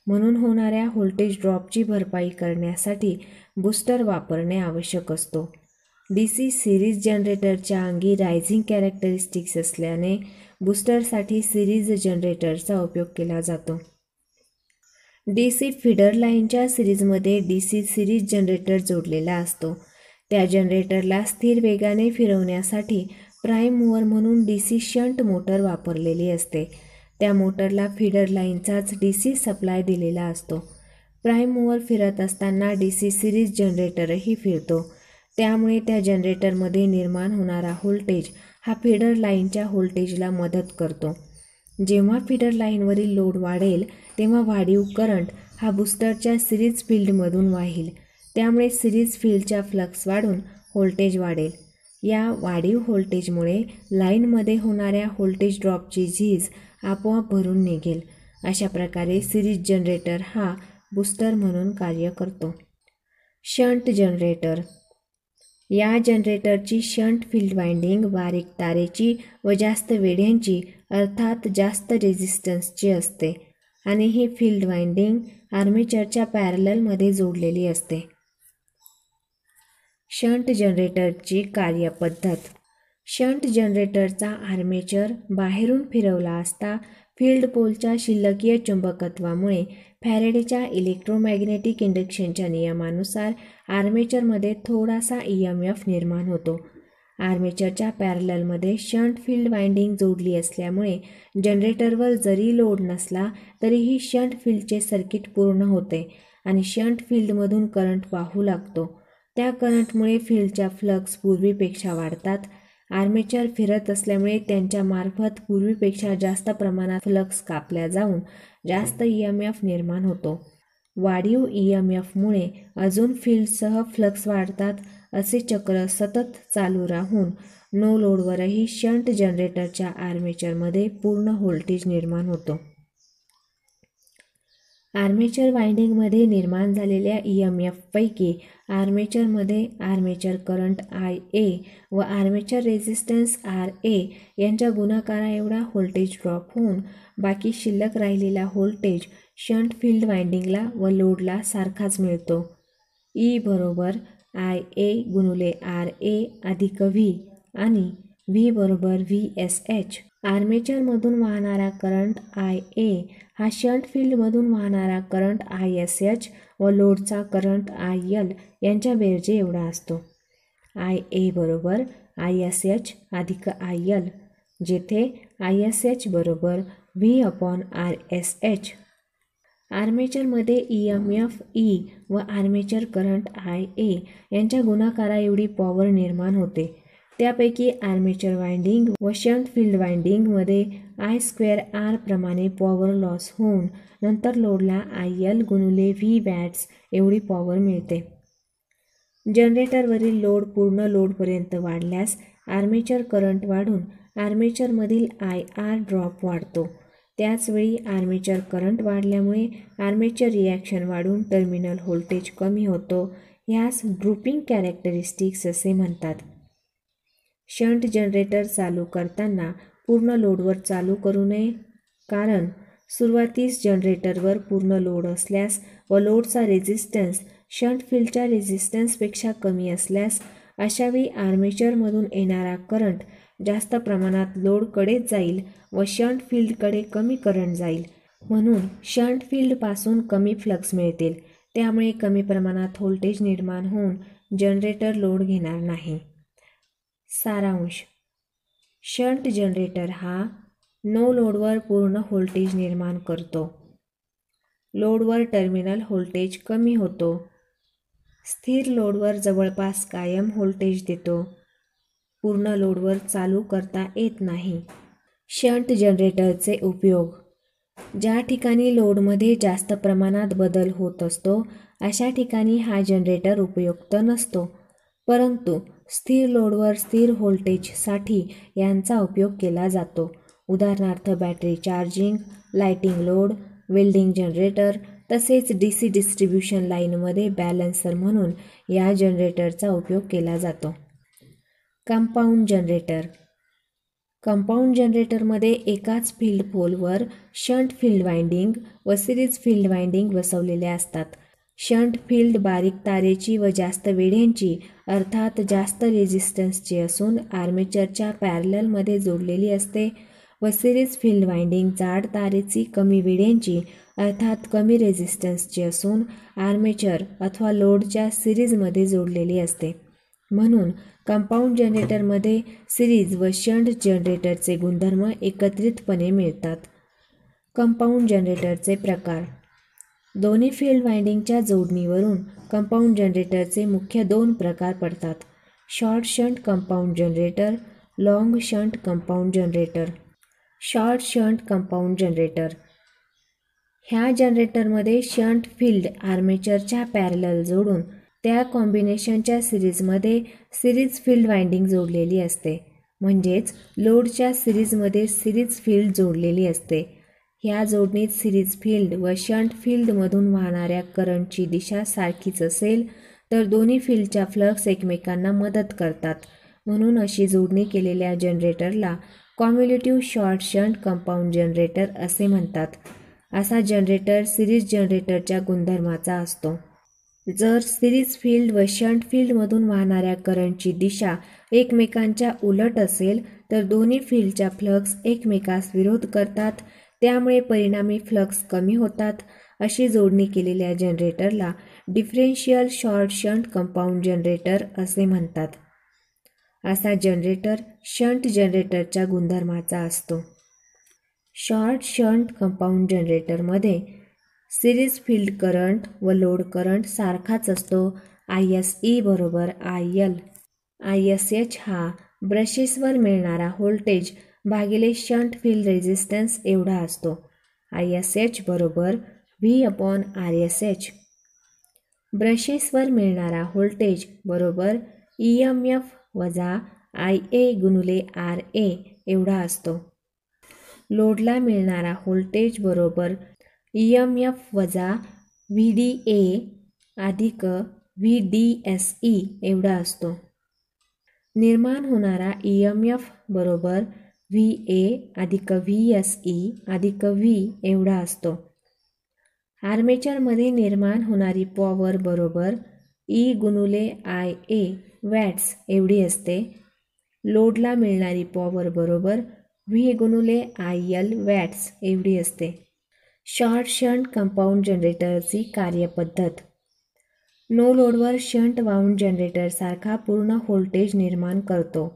म्हणून होणाऱ्या व्होल्टेज ड्रॉपची भरपाई करण्यासाठी बूस्टर वापरणे आवश्यक असतो. DC सिरीज जनरेटरच्या अंगी रायझिंग कॅरेक्टरिस्टिक्स असल्याने बूस्टरसाठी सिरीज जनरेटरचा उपयोग केला जातो. DC फीडर लाईनच्या सिरीजमध्ये DC सिरीज जनरेटर जोडलेला असतो. त्या जनरेटरला स्थिर वेगाने फिरवण्यासाठी प्राइम मूव्हर म्हणून DC शंट मोटर वापरलेली असते. त्या मोटरला फीडर लाईनचाच DC सप्लाय दिलेला असतो. प्राइम मूव्हर फिरत असताना DC सिरीज जनरेटरही फिरतो. त्यामुळे त्या जनरेटरमध्ये निर्माण होणारा व्होल्टेज हा फीडर लाईनच्या व्होल्टेजला मदत करतो. जेव्हा फीडर लाईनवरील लोड वाढेल तेव्हा वाढीव करंट हा बूस्टरच्या सिरीज फील्डमधून वाहील. त्यामुळे सिरीज फील्डच्या फ्लक्स वाढून व्होल्टेज वाढेल. या वाढीव व्होल्टेजमुळे लाईनमध्ये होणाऱ्या व्होल्टेज ड्रॉपची झीज आपोआप भरून निघेल. अशा प्रकारे सिरीज जनरेटर हा बूस्टर म्हणून कार्य करतो. शंट जनरेटर या जनरेटरची शंट फील्ड वाइंडिंग बारीक तारेची व जास्त वेढ्यांची अर्थात जास्त रेझिस्टन्सची असते आणि ही फील्ड वाइंडिंग आर्मेचरच्या पॅरललमध्ये जोडलेली असते. शंट जनरेटरची कार्यपद्धत. शंट जनरेटरचा आर्मेचर बाहेरून फिरवला असता फील्ड पोलच्या शिल्लकीय चुंबकत्वामुळे फॅरेडेच्या इलेक्ट्रोमॅग्नेटिक इंडक्शनच्या नियमानुसार आर्मेचरमध्ये थोडासा EMF निर्माण होतो. आर्मेचरच्या पॅरललमध्ये शंट फील्ड वाइंडिंग जोडली असल्यामुळे जनरेटरवर जरी लोड नसला तरीही शंट फील्डचे सर्किट पूर्ण होते आणि शंट फील्डमधून करंट वाहू लागतो. त्या करंटमुळे फील्डच्या फ्लक्स पूर्वीपेक्षा वाढतात. आर्मेचर फिरत असल्यामुळे त्यांच्या मार्फत पूर्वीपेक्षा जास्त प्रमाणात फ्लक्स कापल्या जाऊन जास्त EMF निर्माण होतो. वाढीव EMFमुळे अजून फील्डसह फ्लक्स वाढतात. असे चक्र सतत चालू राहून नो लोडवरही शंट जनरेटरच्या आर्मेचरमध्ये पूर्ण व्होल्टेज निर्माण होतो. आर्मेचर वाइंडिंगमध्ये निर्माण झालेल्या EMF पैकी आर्मेचरमध्ये आर्मेचर करंट IA व आर्मेचर रेझिस्टन्स RA यांच्या गुणाकारा एवढा व्होल्टेज ड्रॉप होऊन बाकी शिल्लक राहिलेला व्होल्टेज शंट फील्ड वाइंडिंगला व लोडला सारखाच मिळतो. E बरोबर IA गुणिले RA अधिक V आणि V बरोबर VSH. आर्मेचरमधून वाहणारा करंट IA हा शंट फील्डमधून वाहणारा करंट ISH व लोडचा करंट IL यांच्या बेरजे एवढा असतो. IA बरोबर ISH अधिक IL, जेथे ISH बरोबर V/RSH. आर्मेचरमध्ये EMF E व आर्मेचर करंट IA यांच्या गुणाकारा एवढी पॉवर निर्माण होते. त्यापैकी आर्मेचर वाइंडिंग व शंट फील्ड वाइंडिंगमध्ये I2R प्रमाणे पॉवर लॉस होऊन नंतर लोडला IL गुणिले V वॅट्स एवढी पॉवर मिळते. जनरेटरवरील लोड पूर्ण लोडपर्यंत वाढल्यास आर्मेचर करंट वाढून आर्मेचरमधील IR ड्रॉप वाढतो. त्याचवेळी आर्मेचर करंट वाढल्यामुळे आर्मेचर रिॲक्शन वाढून टर्मिनल व्होल्टेज कमी होतो. ह्यास ड्रूपिंग कॅरेक्टरिस्टिक्स असे म्हणतात. शंट जनरेटर चालू करताना पूर्ण लोडवर चालू करू नये, कारण सुरुवातीस जनरेटरवर पूर्ण लोड असल्यास व लोडचा रेझिस्टन्स शंट फील्डच्या रेझिस्टन्सपेक्षा कमी असल्यास अशावेळी आर्मेचरमधून येणारा करंट जास्त प्रमाणात लोडकडेच जाईल व शंट फील्डकडे कमी करंट जाईल. म्हणून शंट फील्डपासून कमी फ्लक्स मिळतील. त्यामुळे कमी प्रमाणात व्होल्टेज निर्माण होऊन जनरेटर लोड घेणार नाही. सारांश: शंट जनरेटर हा नो लोडवर पूर्ण व्होल्टेज निर्माण करतो. लोडवर टर्मिनल व्होल्टेज कमी होतो. स्थिर लोडवर जवळपास कायम व्होल्टेज देतो. पूर्ण लोडवर चालू करता येत नाही. शंट जनरेटरचे उपयोग: ज्या ठिकाणी लोडमध्ये जास्त प्रमाणात बदल होत असतो अशा ठिकाणी हा जनरेटर उपयुक्त नसतो, परंतु स्थिर लोडवर स्थिर व्होल्टेजसाठी यांचा उपयोग केला जातो. उदाहरणार्थ battery charging, lighting load, welding generator तसेच डीसी डिस्ट्रीब्यूशन लाईनमध्ये बॅलन्सर म्हणून या जनरेटरचा उपयोग केला जातो. कंपाऊंड जनरेटर: कंपाऊंड जनरेटरमध्ये एकाच फील्ड पोलवर शंट फील्ड वाइंडिंग व सिरीज फील्ड वाइंडिंग बसवलेले असतात. शंट फील्ड बारीक तारेची व जास्त वेढ्यांची अर्थात जास्त रेझिस्टन्सची असून आर्मेचरच्या पॅरललमध्ये जोडलेली असते व सिरीज फील्ड वाइंडिंग जाड तारेची कमी वेढ्यांची अर्थात कमी रेझिस्टन्सची असून आर्मेचर अथवा लोडच्या सिरीजमध्ये जोडलेली असते. म्हणून कंपाऊंड जनरेटरमध्ये सिरीज व शंट जनरेटरचे गुणधर्म एकत्रितपणे मिळतात. कंपाऊंड जनरेटरचे प्रकार: दोन्ही फील्ड वाइंडिंगच्या जोडणीवरून कंपाऊंड जनरेटरचे मुख्य दोन प्रकार पडतात: short shunt compound generator, long shunt compound generator. Short shunt compound generator: ह्या जनरेटरमध्ये शंट फील्ड आर्मेचरच्या पॅरलल जोडून त्या कॉम्बिनेशनच्या सिरीजमध्ये सिरीज फील्ड वाइंडिंग जोडलेली असते. म्हणजेच लोडच्या सिरीजमध्ये सिरीज फील्ड जोडलेली असते. ह्या जोडणीत सिरीज फील्ड व शंट फील्डमधून वाहणाऱ्या करंटची दिशा सारखीच असेल तर दोन्ही फील्डच्या फ्लक्स एकमेकांना मदत करतात. म्हणून अशी जोडणी केलेल्या जनरेटरला कॉम्युलेटिव्ह शॉर्ट शंट कंपाऊंड जनरेटर असे म्हणतात. असा जनरेटर सिरीज जनरेटरच्या गुणधर्माचा असतो. जर सिरीज फील्ड व शंट फील्डमधून वाहणाऱ्या करंटची दिशा एकमेकांच्या उलट असेल तर दोन्ही फील्डच्या फ्लक्स एकमेकास विरोध करतात, त्यामुळे परिणामी फ्लक्स कमी होतात. अशी जोडणी केलेल्या जनरेटरला differential short shunt compound generator असे म्हणतात. असा जनरेटर शंट जनरेटरच्या गुणधर्माचा असतो. शॉर्ट शंट कंपाऊंड जनरेटरमध्ये सिरीज फील्ड करंट व लोड करंट सारखाच असतो. ISE बरोबर IL. ISH हा ब्रशेसवर मिळणारा व्होल्टेज भागिले शंट फील्ड रेझिस्टन्स एवढा असतो. ISH बरोबर V/RSH. ब्रशेसवर मिळणारा व्होल्टेज बरोबर EMF वजा IA/RA एवढा असतो. लोडला मिळणारा व्होल्टेज बरोबर EMF वजा VDA अधिक VDSE एवढा असतो. निर्माण होणारा EMF बरोबर VA अधिक VSE अधिक V एवढा असतो. आर्मेचरमध्ये निर्माण होणारी पॉवर बरोबर E/IA वॅट्स एवढी असते. लोडला मिळणारी पॉवर बरोबर V/IL वॅट्स एवढी असते. शॉर्ट शंट कंपाऊंड जनरेटरची कार्यपद्धत: नो लोडवर शंट वाउंड जनरेटरसारखा पूर्ण व्होल्टेज निर्माण करतो.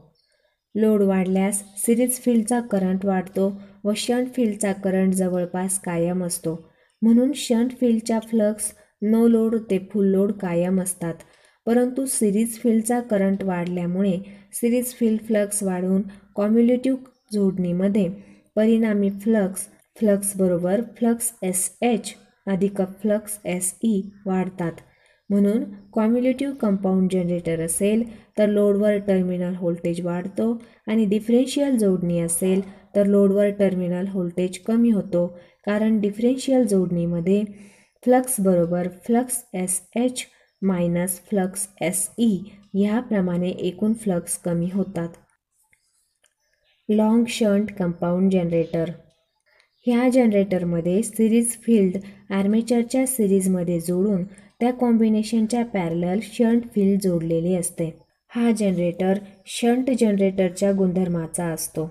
लोड वाढल्यास सिरीज फील्डचा करंट वाढतो व शंट फील्डचा करंट जवळपास कायम असतो. म्हणून शंट फील्डच्या फ्लक्स नो लोड ते फुल लोड कायम असतात. परंतु सिरीज फील्डचा करंट वाढल्यामुळे सिरीज फील्ड फ्लक्स वाढून कॉम्युलेटिव्ह जोडणीमध्ये परिणामी फ्लक्स बरोबर फ्लक्स SH अधिक फ्लक्स SE वाढतात. म्हणून कॉम्युलेटिव्ह कंपाऊंड जनरेटर असेल तर लोडवर टर्मिनल व्होल्टेज वाढतो आणि डिफरेन्शियल जोडणी असेल तर लोडवर टर्मिनल व्होल्टेज कमी होतो, कारण डिफरेन्शियल जोडणीमध्ये फ्लक्स बरोबर flux SH minus flux SE ह्याप्रमाणे एकूण फ्लक्स कमी होतात. लॉंग शंट कंपाऊंड जनरेटर: ह्या जनरेटरमध्ये सिरीज फील्ड आर्मेचरच्या सिरीजमध्ये जोडून त्या कॉम्बिनेशनच्या पॅरलल शंट फील्ड जोडलेली असते. हा जनरेटर शंट जनरेटरच्या गुणधर्माचा असतो.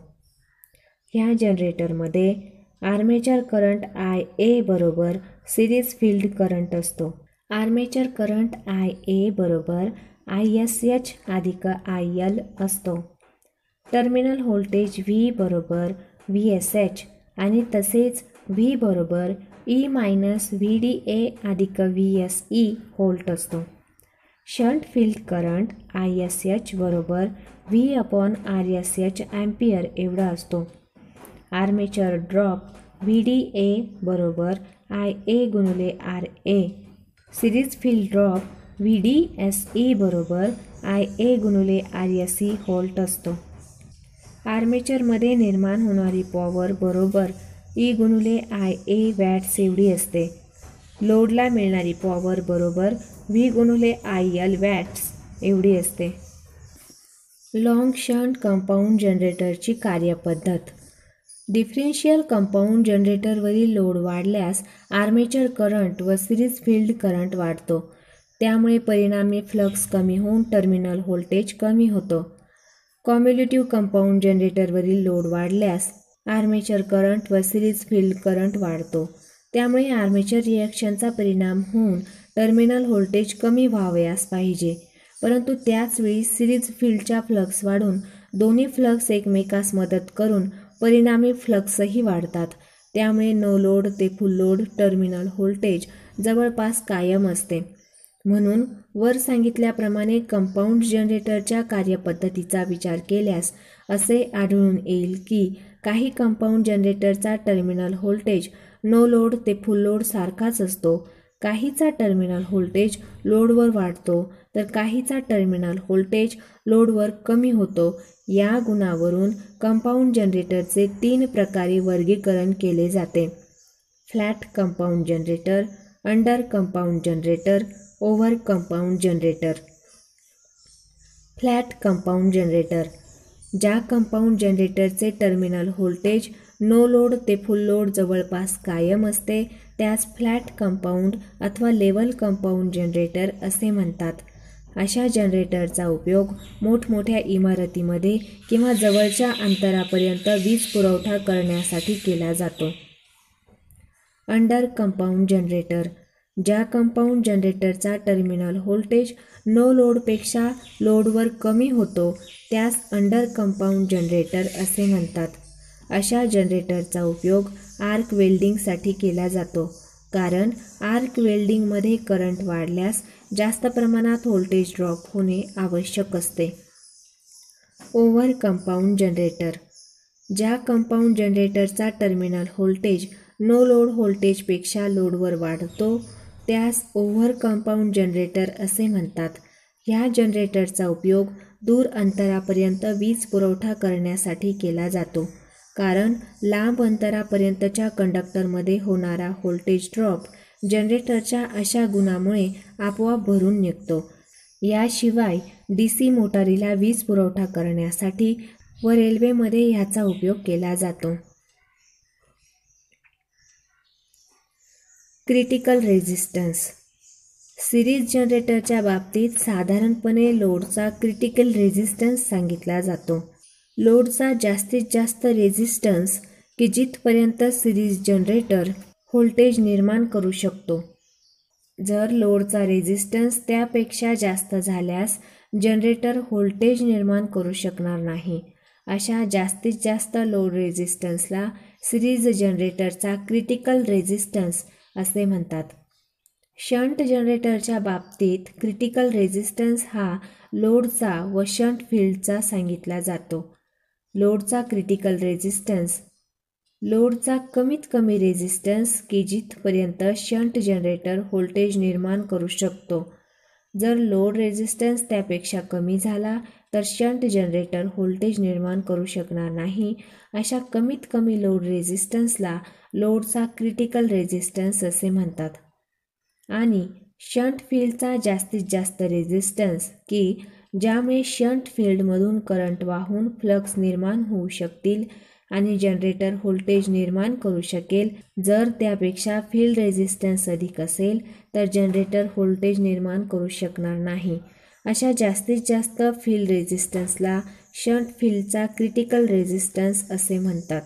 ह्या जनरेटरमध्ये आर्मेचर करंट IA बरोबर सिरीज फील्ड करंट असतो. आर्मेचर करंट IA बरोबर ISH अधिक IL असतो. टर्मिनल व्होल्टेज V बरोबर VSH आणि तसेच V बरोबर E-VDA अधिक VSE व्होल्ट असतो. शंट फील्ड करंट ISH बरोबर V/RSH ॲम्पियर एवढा असतो. आर्मेचर ड्रॉप VDA बरोबर IA गुणिले RA. Series field drop VDSE बरोबर IA गुणिले RSE व्होल्ट असतो. आर्मेचरमध्ये निर्माण होणारी पॉवर बरोबर E गुणिले IA वॅट्स एवढी असते. लोडला मिळणारी पॉवर बरोबर V गुणिले IL वॅट्स एवढी असते. लॉंग शंट कंपाऊंड जनरेटरची कार्यपद्धत. डिफरेन्शियल कंपाऊंड जनरेटरवरील लोड वाढल्यास आर्मेचर करंट व सिरीज फील्ड करंट वाढतो. त्यामुळे परिणामी फ्लक्स कमी होऊन टर्मिनल व्होल्टेज कमी होतो. कॉम्युलेटिव्ह कंपाऊंड जनरेटरवरील लोड वाढल्यास आर्मेचर करंट व सिरीज फील्ड करंट वाढतो. त्यामुळे आर्मेचर रिॲक्शनचा परिणाम होऊन टर्मिनल व्होल्टेज कमी व्हावयास पाहिजे, परंतु त्याचवेळी सिरीज फील्डच्या फ्लक्स वाढून दोन्ही फ्लक्स एकमेकास मदत करून परिणामी फ्लक्सही वाढतात. त्यामुळे नो लोड ते फुल लोड टर्मिनल व्होल्टेज जवळपास कायम असते. म्हणून वर सांगितल्याप्रमाणे कंपाऊंड जनरेटरच्या कार्यपद्धतीचा विचार केल्यास असे आढळून येईल की काही कंपाऊंड जनरेटरचा टर्मिनल व्होल्टेज नो लोड ते फुल लोड सारखाच असतो. काहीचा टर्मिनल व्होल्टेज लोडवर वाढतो तर काहीचा टर्मिनल व्होल्टेज लोडवर कमी होतो. या गुणावरून कंपाऊंड जनरेटरचे 3 प्रकारे वर्गीकरण केले जाते: flat compound generator, under compound generator, over compound generator. Flat compound generator. ज्या कंपाऊंड जनरेटरचे टर्मिनल व्होल्टेज नो लोड ते फुल लोड जवळपास कायम असते त्यास फ्लॅट कंपाऊंड अथवा लेव्हल कंपाऊंड जनरेटर असे म्हणतात. अशा जनरेटरचा उपयोग मोठमोठ्या इमारतीमध्ये किंवा जवळच्या अंतरापर्यंत वीज पुरवठा करण्यासाठी केला जातो. Under compound generator. ज्या कंपाऊंड जनरेटरचा टर्मिनल व्होल्टेज नो लोडपेक्षा लोडवर कमी होतो त्यास अंडर कंपाऊंड जनरेटर असे म्हणतात. अशा जनरेटरचा उपयोग आर्क वेल्डिंगसाठी केला जातो, कारण आर्क वेल्डिंगमध्ये करंट वाढल्यास जास्त प्रमाणात व्होल्टेज ड्रॉप होणे आवश्यक असते. Over compound generator. ज्या कंपाऊंड जनरेटरचा टर्मिनल व्होल्टेज नो लोड व्होल्टेजपेक्षा लोडवर वाढतो त्यास ओव्हर कंपाऊंड जनरेटर असे म्हणतात. ह्या जनरेटरचा उपयोग दूर अंतरापर्यंत वीज पुरवठा करण्यासाठी केला जातो, कारण लांब अंतरापर्यंतच्या कंडक्टरमध्ये होणारा व्होल्टेज ड्रॉप जनरेटरच्या अशा गुणामुळे आपोआप भरून निघतो. याशिवाय DC मोटारीला वीज पुरवठा करण्यासाठी व रेल्वेमध्ये ह्याचा उपयोग केला जातो. Critical resistance. सिरीज जनरेटरच्या बाबतीत साधारणपणे लोडचा क्रिटिकल रेझिस्टन्स सांगितला जातो. लोडचा जास्तीत जास्त रेझिस्टन्स की जिथपर्यंत सिरीज जनरेटर व्होल्टेज निर्माण करू शकतो. जर लोडचा रेझिस्टन्स त्यापेक्षा जास्त झाल्यास जनरेटर व्होल्टेज निर्माण करू शकणार नाही. अशा जास्तीत जास्त लोड रेझिस्टन्सला सिरीज जनरेटरचा क्रिटिकल रेझिस्टन्स असे म्हणतात. शंट जनरेटरच्या बाबतीत क्रिटिकल रेझिस्टन्स हा लोडचा व शंट फील्डचा सांगितला जातो. लोडचा क्रिटिकल रेझिस्टन्स. लोडचा कमीत कमी रेझिस्टन्स की जिथपर्यंत शंट जनरेटर व्होल्टेज निर्माण करू शकतो. जर लोड रेझिस्टन्स त्यापेक्षा कमी झाला तर शंट जनरेटर व्होल्टेज निर्माण करू शकणार नाही. अशा कमीत कमी लोड रेझिस्टन्सला लोडचा क्रिटिकल रेझिस्टन्स असे म्हणतात. आणि शंट फील्डचा जास्तीत जास्त रेझिस्टन्स की ज्यामुळे शंट फील्डमधून करंट वाहून फ्लक्स निर्माण होऊ शकतील आणि जनरेटर व्होल्टेज निर्माण करू शकेल. जर त्यापेक्षा फील्ड रेझिस्टन्स अधिक असेल तर जनरेटर व्होल्टेज निर्माण करू शकणार नाही. अशा जास्तीत जास्त फील्ड रेझिस्टन्सला शंट फील्डचा क्रिटिकल रेझिस्टन्स असे म्हणतात.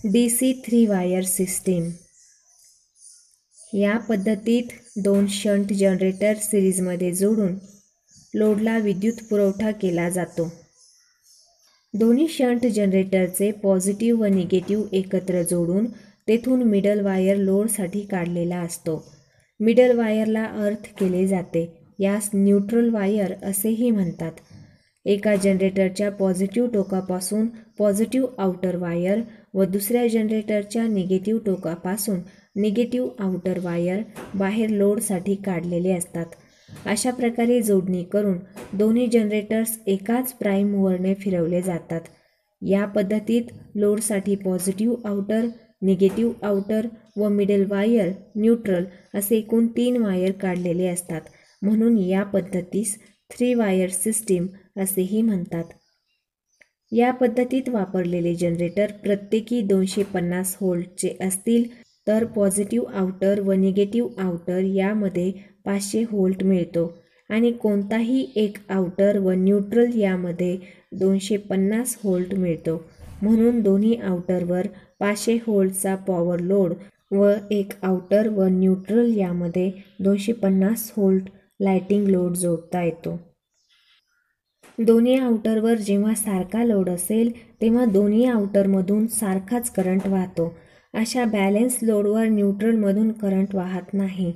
DC 3 wire system. या पद्धतीत 2 शंट जनरेटर सिरीजमध्ये जोडून लोडला विद्युत पुरवठा केला जातो. दोन्ही शंट जनरेटरचे पॉझिटिव्ह व निगेटिव्ह एकत्र जोडून तेथून मिडल वायर लोडसाठी काढलेला असतो. मिडल वायरला अर्थ केले जाते. यास न्यूट्रल वायर असेही म्हणतात. एका जनरेटरच्या पॉझिटिव्ह टोकापासून पॉझिटिव्ह आउटर वायर व दुसऱ्या जनरेटरच्या निगेटिव्ह टोकापासून निगेटिव्ह आउटर वायर बाहेर लोडसाठी काढलेले असतात. अशा प्रकारे जोडणी करून दोन्ही जनरेटर्स एकाच प्राइम मूव्हरने फिरवले जातात. या पद्धतीत लोडसाठी पॉझिटिव्ह आउटर, निगेटिव्ह आउटर व मिडल वायर न्यूट्रल असे एकूण 3 वायर काढलेले असतात. म्हणून या पद्धतीस 3 वायर सिस्टीम असेही म्हणतात. या पद्धतीत वापरलेले जनरेटर प्रत्येकी 250 व्होल्टचे असतील तर पॉझिटिव्ह आउटर व निगेटिव्ह आउटर यामध्ये 500 व्होल्ट मिळतो आणि कोणताही एक आउटर व न्यूट्रल यामध्ये 250 व्होल्ट मिळतो. म्हणून दोन्ही आउटरवर 500 व्होल्टचा पॉवर लोड व एक आउटर व न्यूट्रल यामध्ये 250 व्होल्ट लाइटिंग लोड जोडता येतो. दोन्ही आउटरवर जेव्हा सारखा लोड असेल तेव्हा दोन्ही आउटरमधून सारखाच करंट वाहतो. अशा बॅलन्स लोडवर न्यूट्रलमधून करंट वाहत नाही.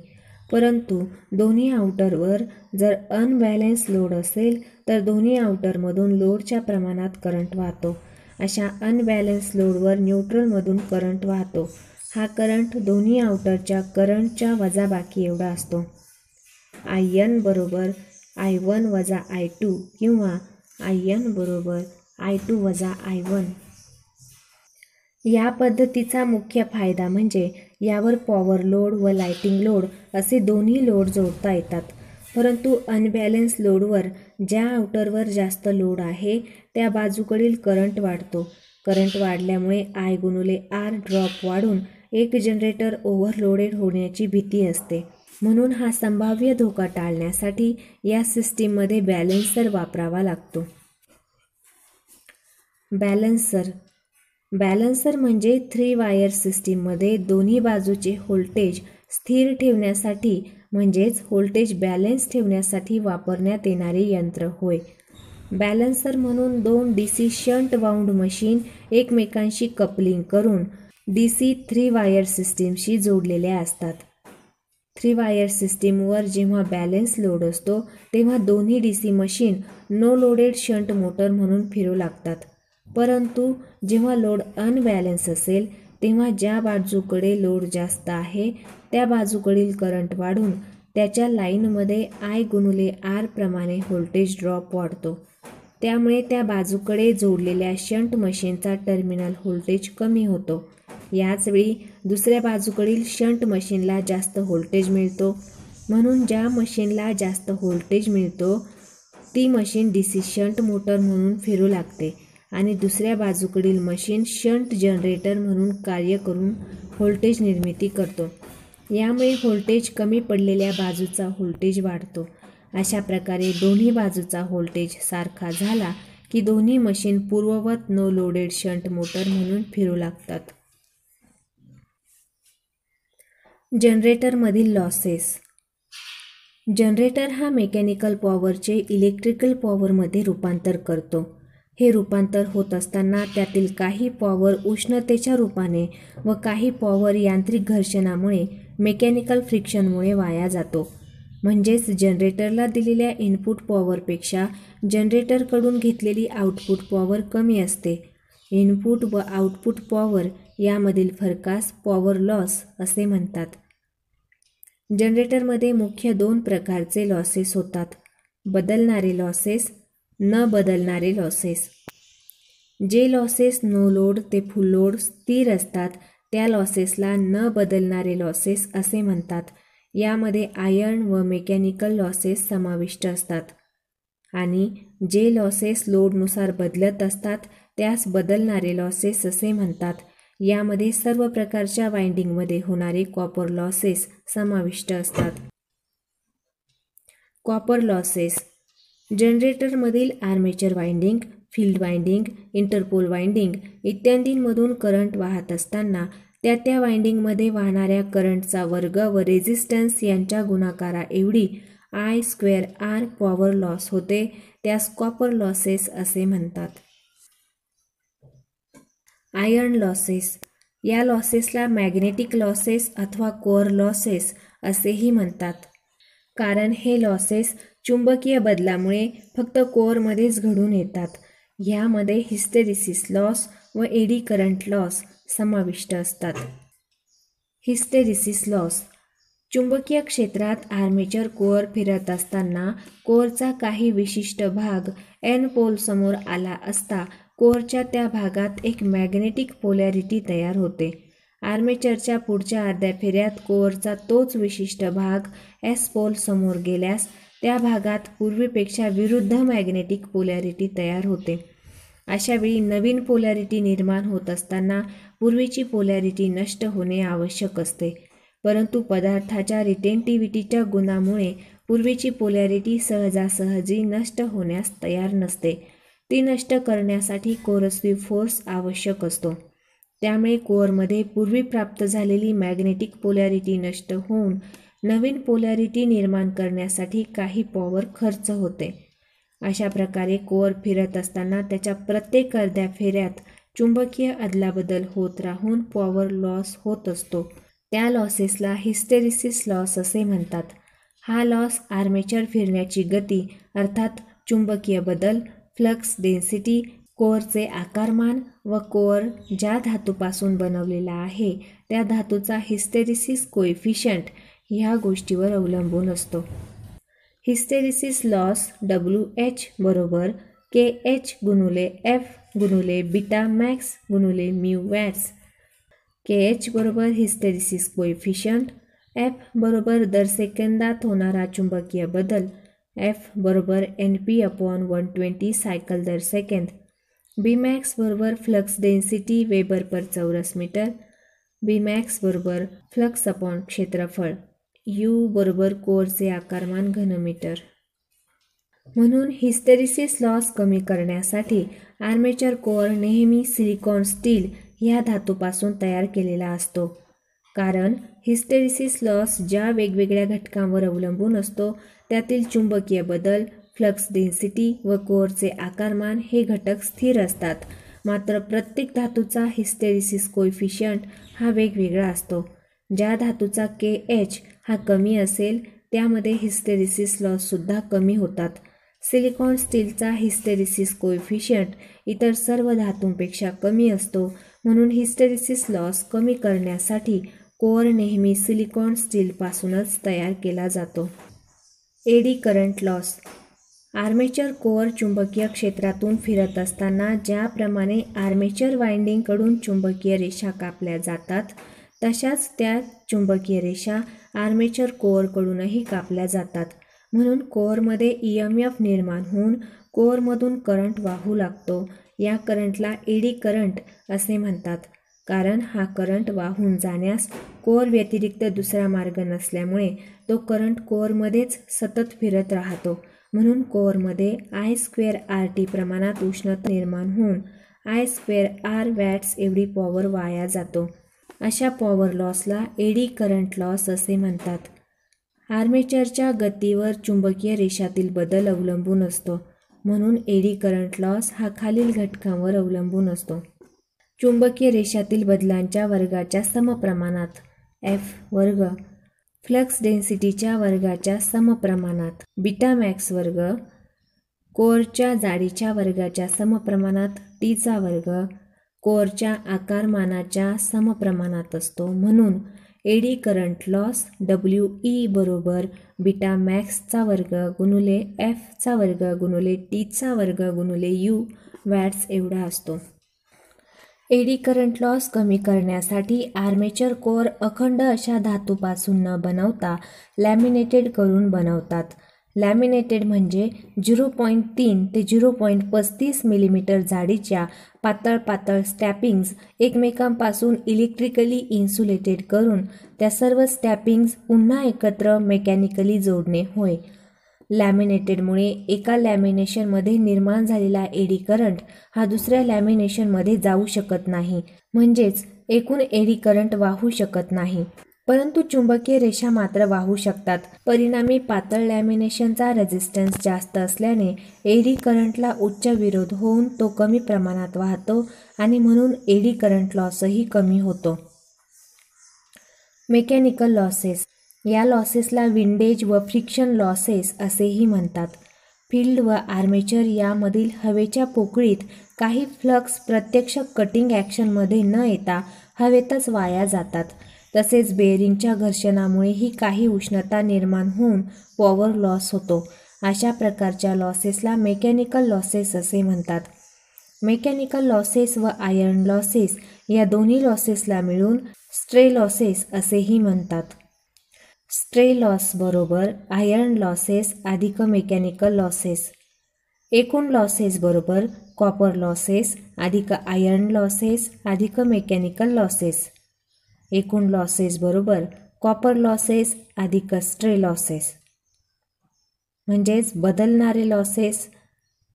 परंतु दोन्ही आउटरवर जर अनबॅलन्स लोड असेल तर दोन्ही आउटरमधून लोडच्या प्रमाणात करंट वाहतो. अशा अनबॅलन्स लोडवर न्यूट्रलमधून करंट वाहतो. हा करंट दोन्ही आउटरच्या करंटच्या वजाबाकी एवढा असतो. IN बरोबर I1 वजा I2 किंवा IN बरोबर I2 वजा I1. या पद्धतीचा मुख्य फायदा म्हणजे यावर पॉवर लोड व लाइटिंग लोड असे दोन्ही लोड जोडता येतात. परंतु अनबॅलन्स लोडवर ज्या आउटरवर जास्त लोड आहे त्या बाजूकडील करंट वाढतो. करंट वाढल्यामुळे I गुणिले R ड्रॉप वाढून एक जनरेटर ओव्हरलोडेड होण्याची भीती असते. म्हणून हा संभाव्य धोका टाळण्यासाठी या सिस्टीममध्ये बॅलन्सर वापरावा लागतो. बॅलन्सर म्हणजे 3 वायर सिस्टीममध्ये दोन्ही बाजूचे व्होल्टेज स्थिर ठेवण्यासाठी म्हणजेच व्होल्टेज बॅलन्स ठेवण्यासाठी वापरण्यात येणारे यंत्र होय. बॅलन्सर म्हणून 2 DC शंट वाऊंड मशीन एकमेकांशी कपलिंग करून DC 3 वायर सिस्टीमशी जोडलेल्या असतात. 3 वायर सिस्टीमवर जेव्हा बॅलन्स लोड असतो तेव्हा दोन्ही DC machine no loaded shunt motor म्हणून फिरू लागतात. परंतु जेव्हा लोड अनबॅलन्स असेल तेव्हा ज्या बाजूकडे लोड जास्त आहे त्या बाजूकडील करंट वाढून त्याच्या लाईनमध्ये I गुणिले R प्रमाणे व्होल्टेज ड्रॉप वाढतो. त्यामुळे त्या बाजूकडे जोडलेल्या शंट मशीनचा टर्मिनल व्होल्टेज कमी होतो. याचवेळी दुसऱ्या बाजूकडील शंट मशीनला जास्त व्होल्टेज मिळतो. म्हणून ज्या मशीनला जास्त व्होल्टेज मिळतो ती मशीन DC शंट मोटर म्हणून फिरू लागते आणि दुसऱ्या बाजूकडील मशीन शंट जनरेटर म्हणून कार्य करून व्होल्टेज निर्मिती करतो. यामुळे व्होल्टेज कमी पडलेल्या बाजूचा व्होल्टेज वाढतो. अशा प्रकारे दोन्ही बाजूचा व्होल्टेज सारखा झाला की दोन्ही मशीन पूर्ववत नो लोडेड शंट मोटर म्हणून फिरू लागतात. जनरेटरमधील लॉसेस. जनरेटर हा मेकॅनिकल पॉवरचे इलेक्ट्रिकल पॉवरमध्ये रूपांतर करतो. हे रूपांतर होत असताना त्यातील काही पॉवर उष्णतेच्या रूपाने व काही पॉवर यांत्रिक घर्षणामुळे मेकॅनिकल फ्रिक्शनमुळे वाया जातो. म्हणजेच जनरेटरला दिलेल्या इनपुट पॉवरपेक्षा जनरेटरकडून घेतलेली आउटपुट पॉवर कमी असते. इनपुट व आउटपुट पॉवर यामधील फरकास पॉवर लॉस असे म्हणतात. जनरेटरमध्ये मुख्य 2 प्रकारचे लॉसेस होतात. बदलणारे लॉसेस, न बदलणारे लॉसेस. जे लॉसेस नो लोड ते फुल लोड स्थिर असतात त्या लॉसेसला न बदलणारे लॉसेस असे म्हणतात. यामध्ये आयर्न व मेकॅनिकल लॉसेस समाविष्ट असतात. आणि जे लॉसेस लोडनुसार बदलत असतात त्यास बदलणारे लॉसेस असे म्हणतात. यामध्ये सर्व प्रकारच्या वाइंडिंगमध्ये होणारे कॉपर लॉसेस समाविष्ट असतात. Copper losses. जनरेटरमधील armature winding, field winding, interpole winding इत्यादींमधून करंट वाहत असताना त्या वाइंडिंगमध्ये वाहणाऱ्या करंटचा वर्ग व रेझिस्टन्स यांच्या गुणाकारा एवढी I² पॉवर लॉस होते. त्यास कॉपर लॉसेस असे म्हणतात. Iron losses. या लॉसेसला मॅग्नेटिक लॉसेस अथवा कोअर लॉसेस असेही म्हणतात, कारण हे लॉसेस चुंबकीय बदलामुळे फक्त कोअरमध्येच घडून येतात. ह्यामध्ये हिस्टेरिसिस लॉस व एडी करंट लॉस समाविष्ट असतात. Hysteresis loss. चुंबकीय क्षेत्रात आर्मेचर कोअर फिरत असताना कोअरचा काही विशिष्ट भाग N पोल समोर आला असता कोअरच्या त्या भागात एक मॅग्नेटिक पोलॅरिटी तयार होते. आर्मेचरच्या पुढच्या अर्ध्या फेऱ्यात कोअरचा तोच विशिष्ट भाग S पोल समोर गेल्यास त्या भागात पूर्वीपेक्षा विरुद्ध मॅग्नेटिक पोलॅरिटी तयार होते. अशावेळी नवीन पोलॅरिटी निर्माण होत असताना पूर्वीची पोलॅरिटी नष्ट होणे आवश्यक असते, परंतु पदार्थाच्या रिटेंटिव्हिटीच्या गुणामुळे पूर्वीची पोलॅरिटी सहजासहजी नष्ट होण्यास तयार नसते. ती नष्ट करण्यासाठी कोरसिव्ह फोर्स आवश्यक असतो. त्यामुळे कोअरमध्ये पूर्वी प्राप्त झालेली मॅग्नेटिक पोलॅरिटी नष्ट होऊन नवीन पोलॅरिटी निर्माण करण्यासाठी काही पॉवर खर्च होते. अशा प्रकारे कोअर फिरत असताना त्याच्या प्रत्येक अर्ध्या फेऱ्यात चुंबकीय अदलाबदल होत राहून पॉवर लॉस होत असतो. त्या लॉसेसला हिस्टेरिसिस लॉस असे म्हणतात. हा लॉस आर्मेचर फिरण्याची गती अर्थात चुंबकीय बदल, फ्लक्स डेन्सिटी, कोअरचे आकारमान व कोअर ज्या धातूपासून बनवलेला आहे त्या धातूचा हिस्टेरिसिस कोएफिशियंट ह्या गोष्टीवर अवलंबून असतो. हिस्टेरिसिस लॉस WH बरोबर KH गुणुले F गुणुले बीटा मॅक्स गुणुले म्यू वॅट्स. KH बरोबर हिस्टेरिसिस कोएफिशियंट, F बरोबर दर सेकंदात होणारा चुंबकीय बदल, F बरोबर NP/120 सायकल दर सेकंद, Bmax बरोबर फ्लक्स डेन्सिटी वेबर पर चौरस मीटर, Bmax बरोबर फ्लक्स अपॉन क्षेत्रफळ, U बरोबर कोअरचे आकारमान घनमीटर. म्हणून हिस्टेरिसिस लॉस कमी करण्यासाठी आर्मेचर कोअर नेहमी सिलिकॉन स्टील ह्या धातूपासून तयार केलेला असतो, कारण हिस्टेरिसिस लॉस ज्या वेगवेगळ्या घटकांवर अवलंबून असतो त्यातील चुंबकीय बदल, फ्लक्स डेन्सिटी व कोअरचे आकारमान हे घटक स्थिर असतात. मात्र प्रत्येक धातूचा हिस्टेरिसिस कोएफिशियंट हा वेगवेगळा असतो. ज्या धातूचा KH हा कमी असेल त्यामध्ये हिस्टेरिसिस लॉससुद्धा कमी होतात. सिलिकॉन स्टीलचा हिस्टेरिसिस कोएफिशियंट इतर सर्व धातूंपेक्षा कमी असतो, म्हणून हिस्टेरिसिस लॉस कमी करण्यासाठी कोअर नेहमी सिलिकॉन स्टीलपासूनच तयार केला जातो. Eddy current loss. Armature core चुंबकीय क्षेत्रातून फिरत असताना ज्याप्रमाणे आर्मेचर वाइंडिंगकडून चुंबकीय रेषा कापल्या जातात, तशाच त्या चुंबकीय रेषा आर्मेचर कोअरकडूनही कापल्या जातात. म्हणून कोअरमध्ये EMF निर्माण होऊन कोअरमधून करंट वाहू लागतो. या करंटला एडी करंट असे म्हणतात, कारण हा करंट वाहून जाण्यास कोअर व्यतिरिक्त दुसरा मार्ग नसल्यामुळे तो करंट कोअरमध्येच सतत फिरत राहतो. म्हणून कोअरमध्ये I²RT प्रमाणात उष्णता निर्माण होऊन I²R वॅट्स एवढी पॉवर वाया जातो. अशा पॉवर लॉसला एडी करंट लॉस असे म्हणतात. आर्मेचरच्या गतीवर चुंबकीय रेषातील बदल अवलंबून असतो, म्हणून एडी करंट लॉस हा खालील घटकांवर अवलंबून असतो. चुंबकीय रेषातील बदलांच्या वर्गाच्या समप्रमाणात F वर्ग, फ्लक्स डेन्सिटीच्या वर्गाच्या समप्रमाणात बीटा मॅक्स वर्ग, कोअरच्या जाडीच्या वर्गाच्या समप्रमाणात T चा वर्ग, कोअरच्या आकारमानाच्या समप्रमाणात असतो. म्हणून एडी करंट लॉस WE बरोबर बीटा मॅक्सचा वर्ग गुणुले F चा वर्ग गुणुले T चा वर्ग गुणुले U वॅट्स एवढा असतो. एडी करंट लॉस कमी करण्यासाठी आर्मेचर कोअर अखंड अशा धातूपासून न बनवता लॅमिनेटेड करून बनवतात. लॅमिनेटेड म्हणजे 0.3 ते 0.35 मिलीमीटर जाडीच्या पातळ स्टॅपिंग्ज एकमेकांपासून इलेक्ट्रिकली इन्सुलेटेड करून त्या सर्व स्टॅपिंग्ज पुन्हा एकत्र मेकॅनिकली जोडणे होय. लॅमिनेटेडमुळे एका लॅमिनेशनमध्ये निर्माण झालेला एडी करंट हा दुसऱ्या लॅमिनेशनमध्ये जाऊ शकत नाही, म्हणजेच एकूण एडी करंट वाहू शकत नाही. परंतु चुंबकीय रेषा मात्र वाहू शकतात. परिणामी पातळ लॅमिनेशनचा रेझिस्टन्स जास्त असल्याने एडी करंटला उच्च विरोध होऊन तो कमी प्रमाणात वाहतो आणि म्हणून एडी करंट लॉसही कमी होतो. Mechanical losses. या लॉसेसला विंडेज व फ्रिक्शन लॉसेस असेही म्हणतात. फील्ड व आर्मेचर यामधील हवेच्या पोकळीत काही फ्लक्स प्रत्यक्ष कटिंग ॲक्शनमध्ये न येता हवेतच वाया जातात. तसेच बेअरिंगच्या घर्षणामुळेही काही उष्णता निर्माण होऊन पॉवर लॉस होतो. अशा प्रकारच्या लॉसेसला मेकॅनिकल लॉसेस असे म्हणतात. मेकॅनिकल लॉसेस व आयर्न लॉसेस या दोन्ही लॉसेसला मिळून स्ट्रे लॉसेस असेही म्हणतात. स्ट्रे लॉस बरोबर आयर्न लॉसेस अधिक मेकॅनिकल लॉसेस. एकूण लॉसेस बरोबर कॉपर लॉसेस अधिक आयर्न लॉसेस अधिक मेकॅनिकल लॉसेस. एकूण लॉसेस बरोबर कॉपर लॉसेस अधिक स्ट्रे लॉसेस, म्हणजेच बदलणारे लॉसेस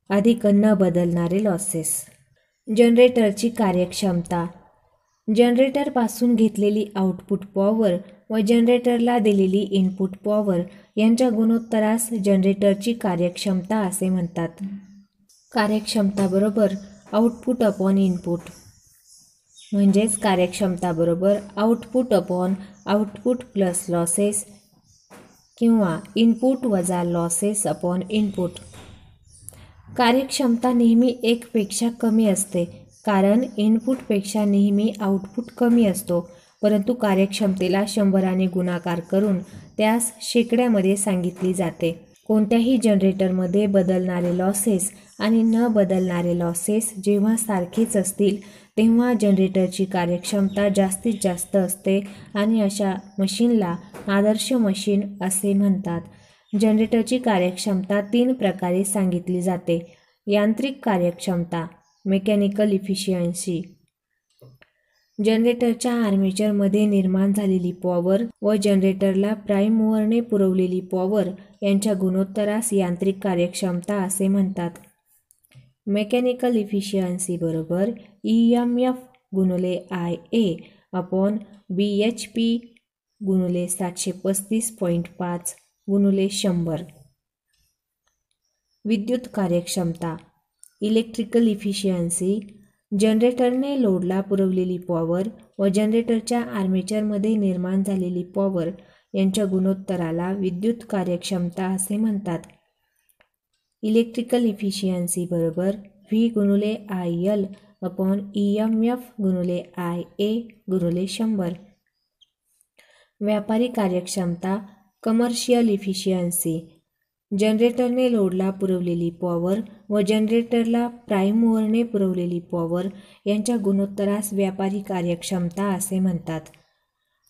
अधिक न बदलणारे लॉसेस. जनरेटरची कार्यक्षमता. जनरेटरपासून घेतलेली आउटपुट पॉवर व जनरेटरला दिलेली इनपुट पॉवर यांच्या गुणोत्तरास जनरेटरची कार्यक्षमता असे म्हणतात. कार्यक्षमता बरोबर आउटपुट अपॉन इनपुट, म्हणजेच कार्यक्षमता बरोबर output upon output plus losses किंवा इनपुट वजा लॉसेस अपॉन इनपुट. कार्यक्षमता नेहमी 1 पेक्षा कमी असते, कारण इनपुटपेक्षा नेहमी आउटपुट कमी असतो. परंतु कार्यक्षमतेला 100ने गुणाकार करून त्यास शेकड्यामध्ये सांगितली जाते. कोणत्याही जनरेटरमध्ये बदलणारे लॉसेस आणि न बदलणारे लॉसेस जेव्हा सारखेच असतील तेव्हा जनरेटरची कार्यक्षमता जास्तीत जास्त असते आणि अशा मशीनला आदर्श मशीन असे म्हणतात. जनरेटरची कार्यक्षमता 3 प्रकारे सांगितली जाते. यांत्रिक कार्यक्षमता मेकॅनिकल इफिशियन्सी. जनरेटरच्या आर्मेचरमध्ये निर्माण झालेली पॉवर व जनरेटरला प्राइम मूव्हरने पुरवलेली पॉवर यांच्या गुणोत्तरास यांत्रिक कार्यक्षमता असे म्हणतात. मेकॅनिकल इफिशियन्सी बरोबर EMF गुणिले IA अपॉन BHP गुणिले 735.5 गुणिले 100. विद्युत कार्यक्षमता इलेक्ट्रिकल इफिशियन्सी. जनरेटरने लोडला पुरवलेली पॉवर व जनरेटरच्या आर्मेचरमध्ये निर्माण झालेली पॉवर यांच्या गुणोत्तराला विद्युत कार्यक्षमता असे म्हणतात. इलेक्ट्रिकल इफिशियन्सी बरोबर V गुणिले IL अपॉन EMF गुणिले IA गुणिले 100. व्यापारी कार्यक्षमता कमर्शियल इफिशियन्सी. जनरेटरने लोडला पुरवलेली पॉवर व जनरेटरला प्राइम मूव्हरने पुरवलेली पॉवर यांच्या गुणोत्तरास व्यापारी कार्यक्षमता असे म्हणतात.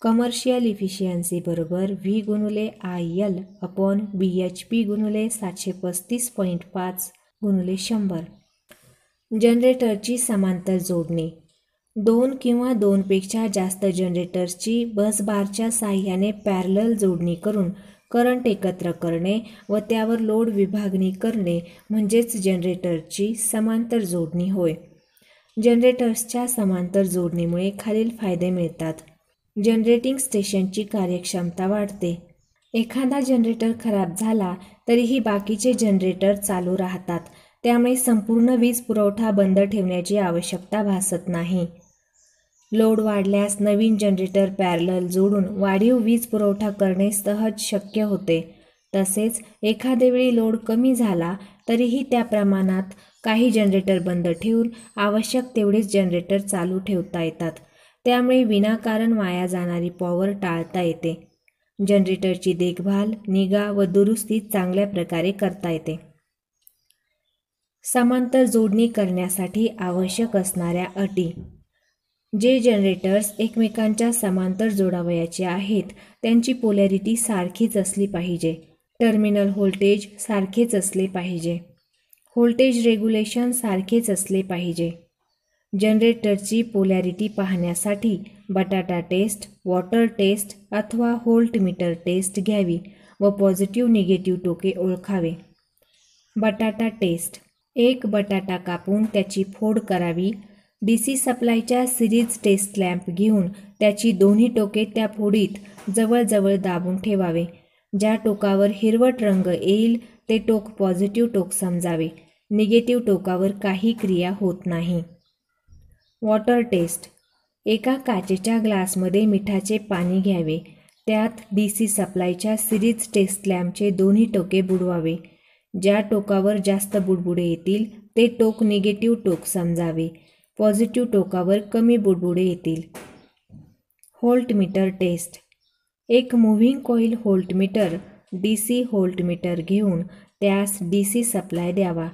कमर्शियल इफिशियन्सी बरोबर V गुणिले IL अपॉन BHP गुणिले 735.5 गुणिले 100. जनरेटरची समांतर जोडणी. 2 किंवा 2 पेक्षा जास्त जनरेटर्सची बसबारच्या साहाय्याने पॅरलल जोडणी करून करंट एकत्र करणे व त्यावर लोड विभागणी करणे म्हणजेच जनरेटरची समांतर जोडणी होय. जनरेटर्सच्या समांतर जोडणीमुळे खालील फायदे मिळतात. जनरेटिंग स्टेशनची कार्यक्षमता वाढते. एखादा जनरेटर खराब झाला तरीही बाकीचे जनरेटर चालू राहतात, त्यामुळे संपूर्ण वीज पुरवठा बंद ठेवण्याची आवश्यकता भासत नाही. लोड वाढल्यास नवीन जनरेटर पॅरलल जोडून वाढीव वीज पुरवठा करणे सहज शक्य होते. तसेच एखादे वेळी लोड कमी झाला तरीही त्या प्रमाणात काही जनरेटर बंद ठेवून आवश्यक तेवढेच जनरेटर चालू ठेवता येतात. त्यामुळे विनाकारण वाया जाणारी पॉवर टाळता येते. जनरेटरची देखभाल, निगा व दुरुस्ती चांगल्या प्रकारे करता येते. समांतर जोडणी करण्यासाठी आवश्यक असणाऱ्या अटी. जे जनरेटर्स एकमेकांच्या समांतर जोडावयाचे आहेत त्यांची पोलॅरिटी सारखीच असली पाहिजे. टर्मिनल व्होल्टेज सारखेच असले पाहिजे. व्होल्टेज रेग्युलेशन सारखेच असले पाहिजे. जनरेटरची पोलॅरिटी पाहण्यासाठी बटाटा टेस्ट, वॉटर टेस्ट अथवा व्होल्टमीटर टेस्ट घ्यावी व पॉझिटिव्ह निगेटिव्ह टोके ओळखावे. बटाटा टेस्ट. एक बटाटा कापून त्याची फोड करावी. DC सप्लायच्या सिरीज टेस्ट लॅम्प घेऊन त्याची दोन्ही टोके त्या फोडीत जवळजवळ दाबून ठेवावे. ज्या टोकावर हिरवट रंग येईल ते टोक पॉझिटिव्ह टोक समजावे. निगेटिव्ह टोकावर काही क्रिया होत नाही. Water test. एका काचेच्या ग्लासमध्ये मिठाचे पाणी घ्यावे. त्यात DC सप्लायच्या सिरीज टेस्ट लॅम्पचे दोन्ही टोके बुडवावे. ज्या टोकावर जास्त बुडबुडे येतील ते टोक निगेटिव्ह टोक समजावे. पॉझिटिव्ह टोकावर कमी बुडबुडे येतील. Voltmeter test. एक moving coil voltmeter DC voltmeter घेऊन त्यास DC सप्लाय द्यावा.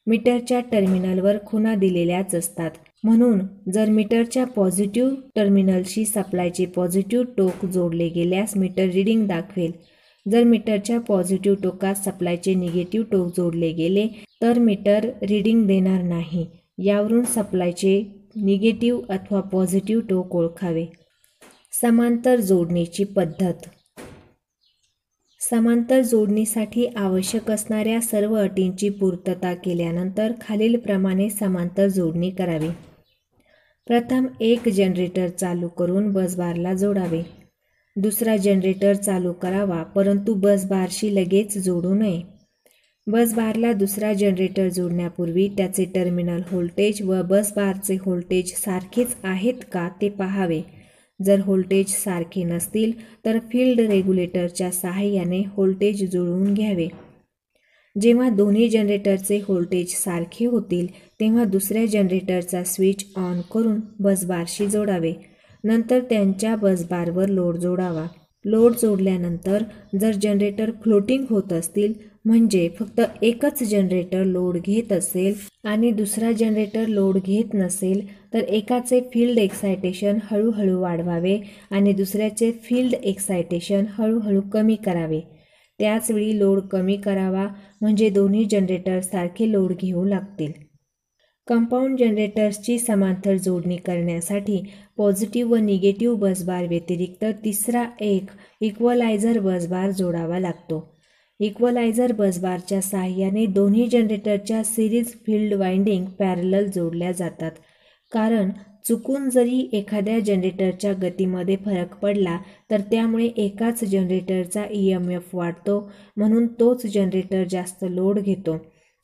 मीटरच्या टर्मिनलवर खुणा दिलेल्याच असतात, म्हणून जर मीटरच्या पॉझिटिव्ह टर्मिनलशी सप्लायचे पॉझिटिव्ह टोक जोडले गेल्यास मीटर रीडिंग दाखवेल. जर मीटरच्या पॉझिटिव्ह टोकात सप्लायचे निगेटिव्ह टोक जोडले गेले तर मीटर रीडिंग देणार नाही. यावरून सप्लायचे निगेटिव्ह अथवा पॉझिटिव्ह टोक ओळखावे. समांतर जोडणीची पद्धत. समांतर जोडणीसाठी आवश्यक असणाऱ्या सर्व अटींची पूर्तता केल्यानंतर खालीलप्रमाणे समांतर जोडणी करावी. प्रथम एक जनरेटर चालू करून बसबारला जोडावे. दुसरा जनरेटर चालू करावा, परंतु बसबारशी लगेच जोडू नये. बसबारला दुसरा जनरेटर जोडण्यापूर्वी त्याचे टर्मिनल व्होल्टेज व बसबारचे व्होल्टेज सारखेच आहेत का ते पाहावे. जर व्होल्टेज सारखे नसतील तर फील्ड रेग्युलेटरच्या सहाय्याने व्होल्टेज जुळवून घ्यावे. जेव्हा दोन्ही जनरेटरचे व्होल्टेज सारखे होतील तेव्हा दुसऱ्या जनरेटरचा स्विच ऑन करून बसबारशी जोडावे. नंतर त्यांच्या बसबारवर लोड जोडावा. लोड जोडल्यानंतर जर जनरेटर फ्लोटिंग होत असतील, म्हणजे फक्त एकच जनरेटर लोड घेत असेल आणि दुसरा जनरेटर लोड घेत नसेल, तर एकाचे फील्ड एक्सायटेशन हळूहळू वाढवावे आणि दुसऱ्याचे फील्ड एक्सायटेशन हळूहळू कमी करावे. त्याचवेळी लोड कमी करावा, म्हणजे दोन्ही जनरेटर सारखे लोड घेऊ लागतील. कंपाऊंड जनरेटर्सची समांतर जोडणी करण्यासाठी पॉझिटिव्ह व निगेटिव्ह बसबार व्यतिरिक्त तिसरा एक इक्वलायझर बसबार जोडावा लागतो. इक्वलायझर बसबारच्या सहाय्याने दोन्ही जनरेटरच्या सिरीज फील्ड वाइंडिंग पॅरलल जोडल्या जातात. कारण चुकून जरी एखाद्या जनरेटरच्या गतीमध्ये फरक पडला तर त्यामुळे एकाच जनरेटरचा EMF वाढतो, म्हणून तोच जनरेटर जास्त लोड घेतो.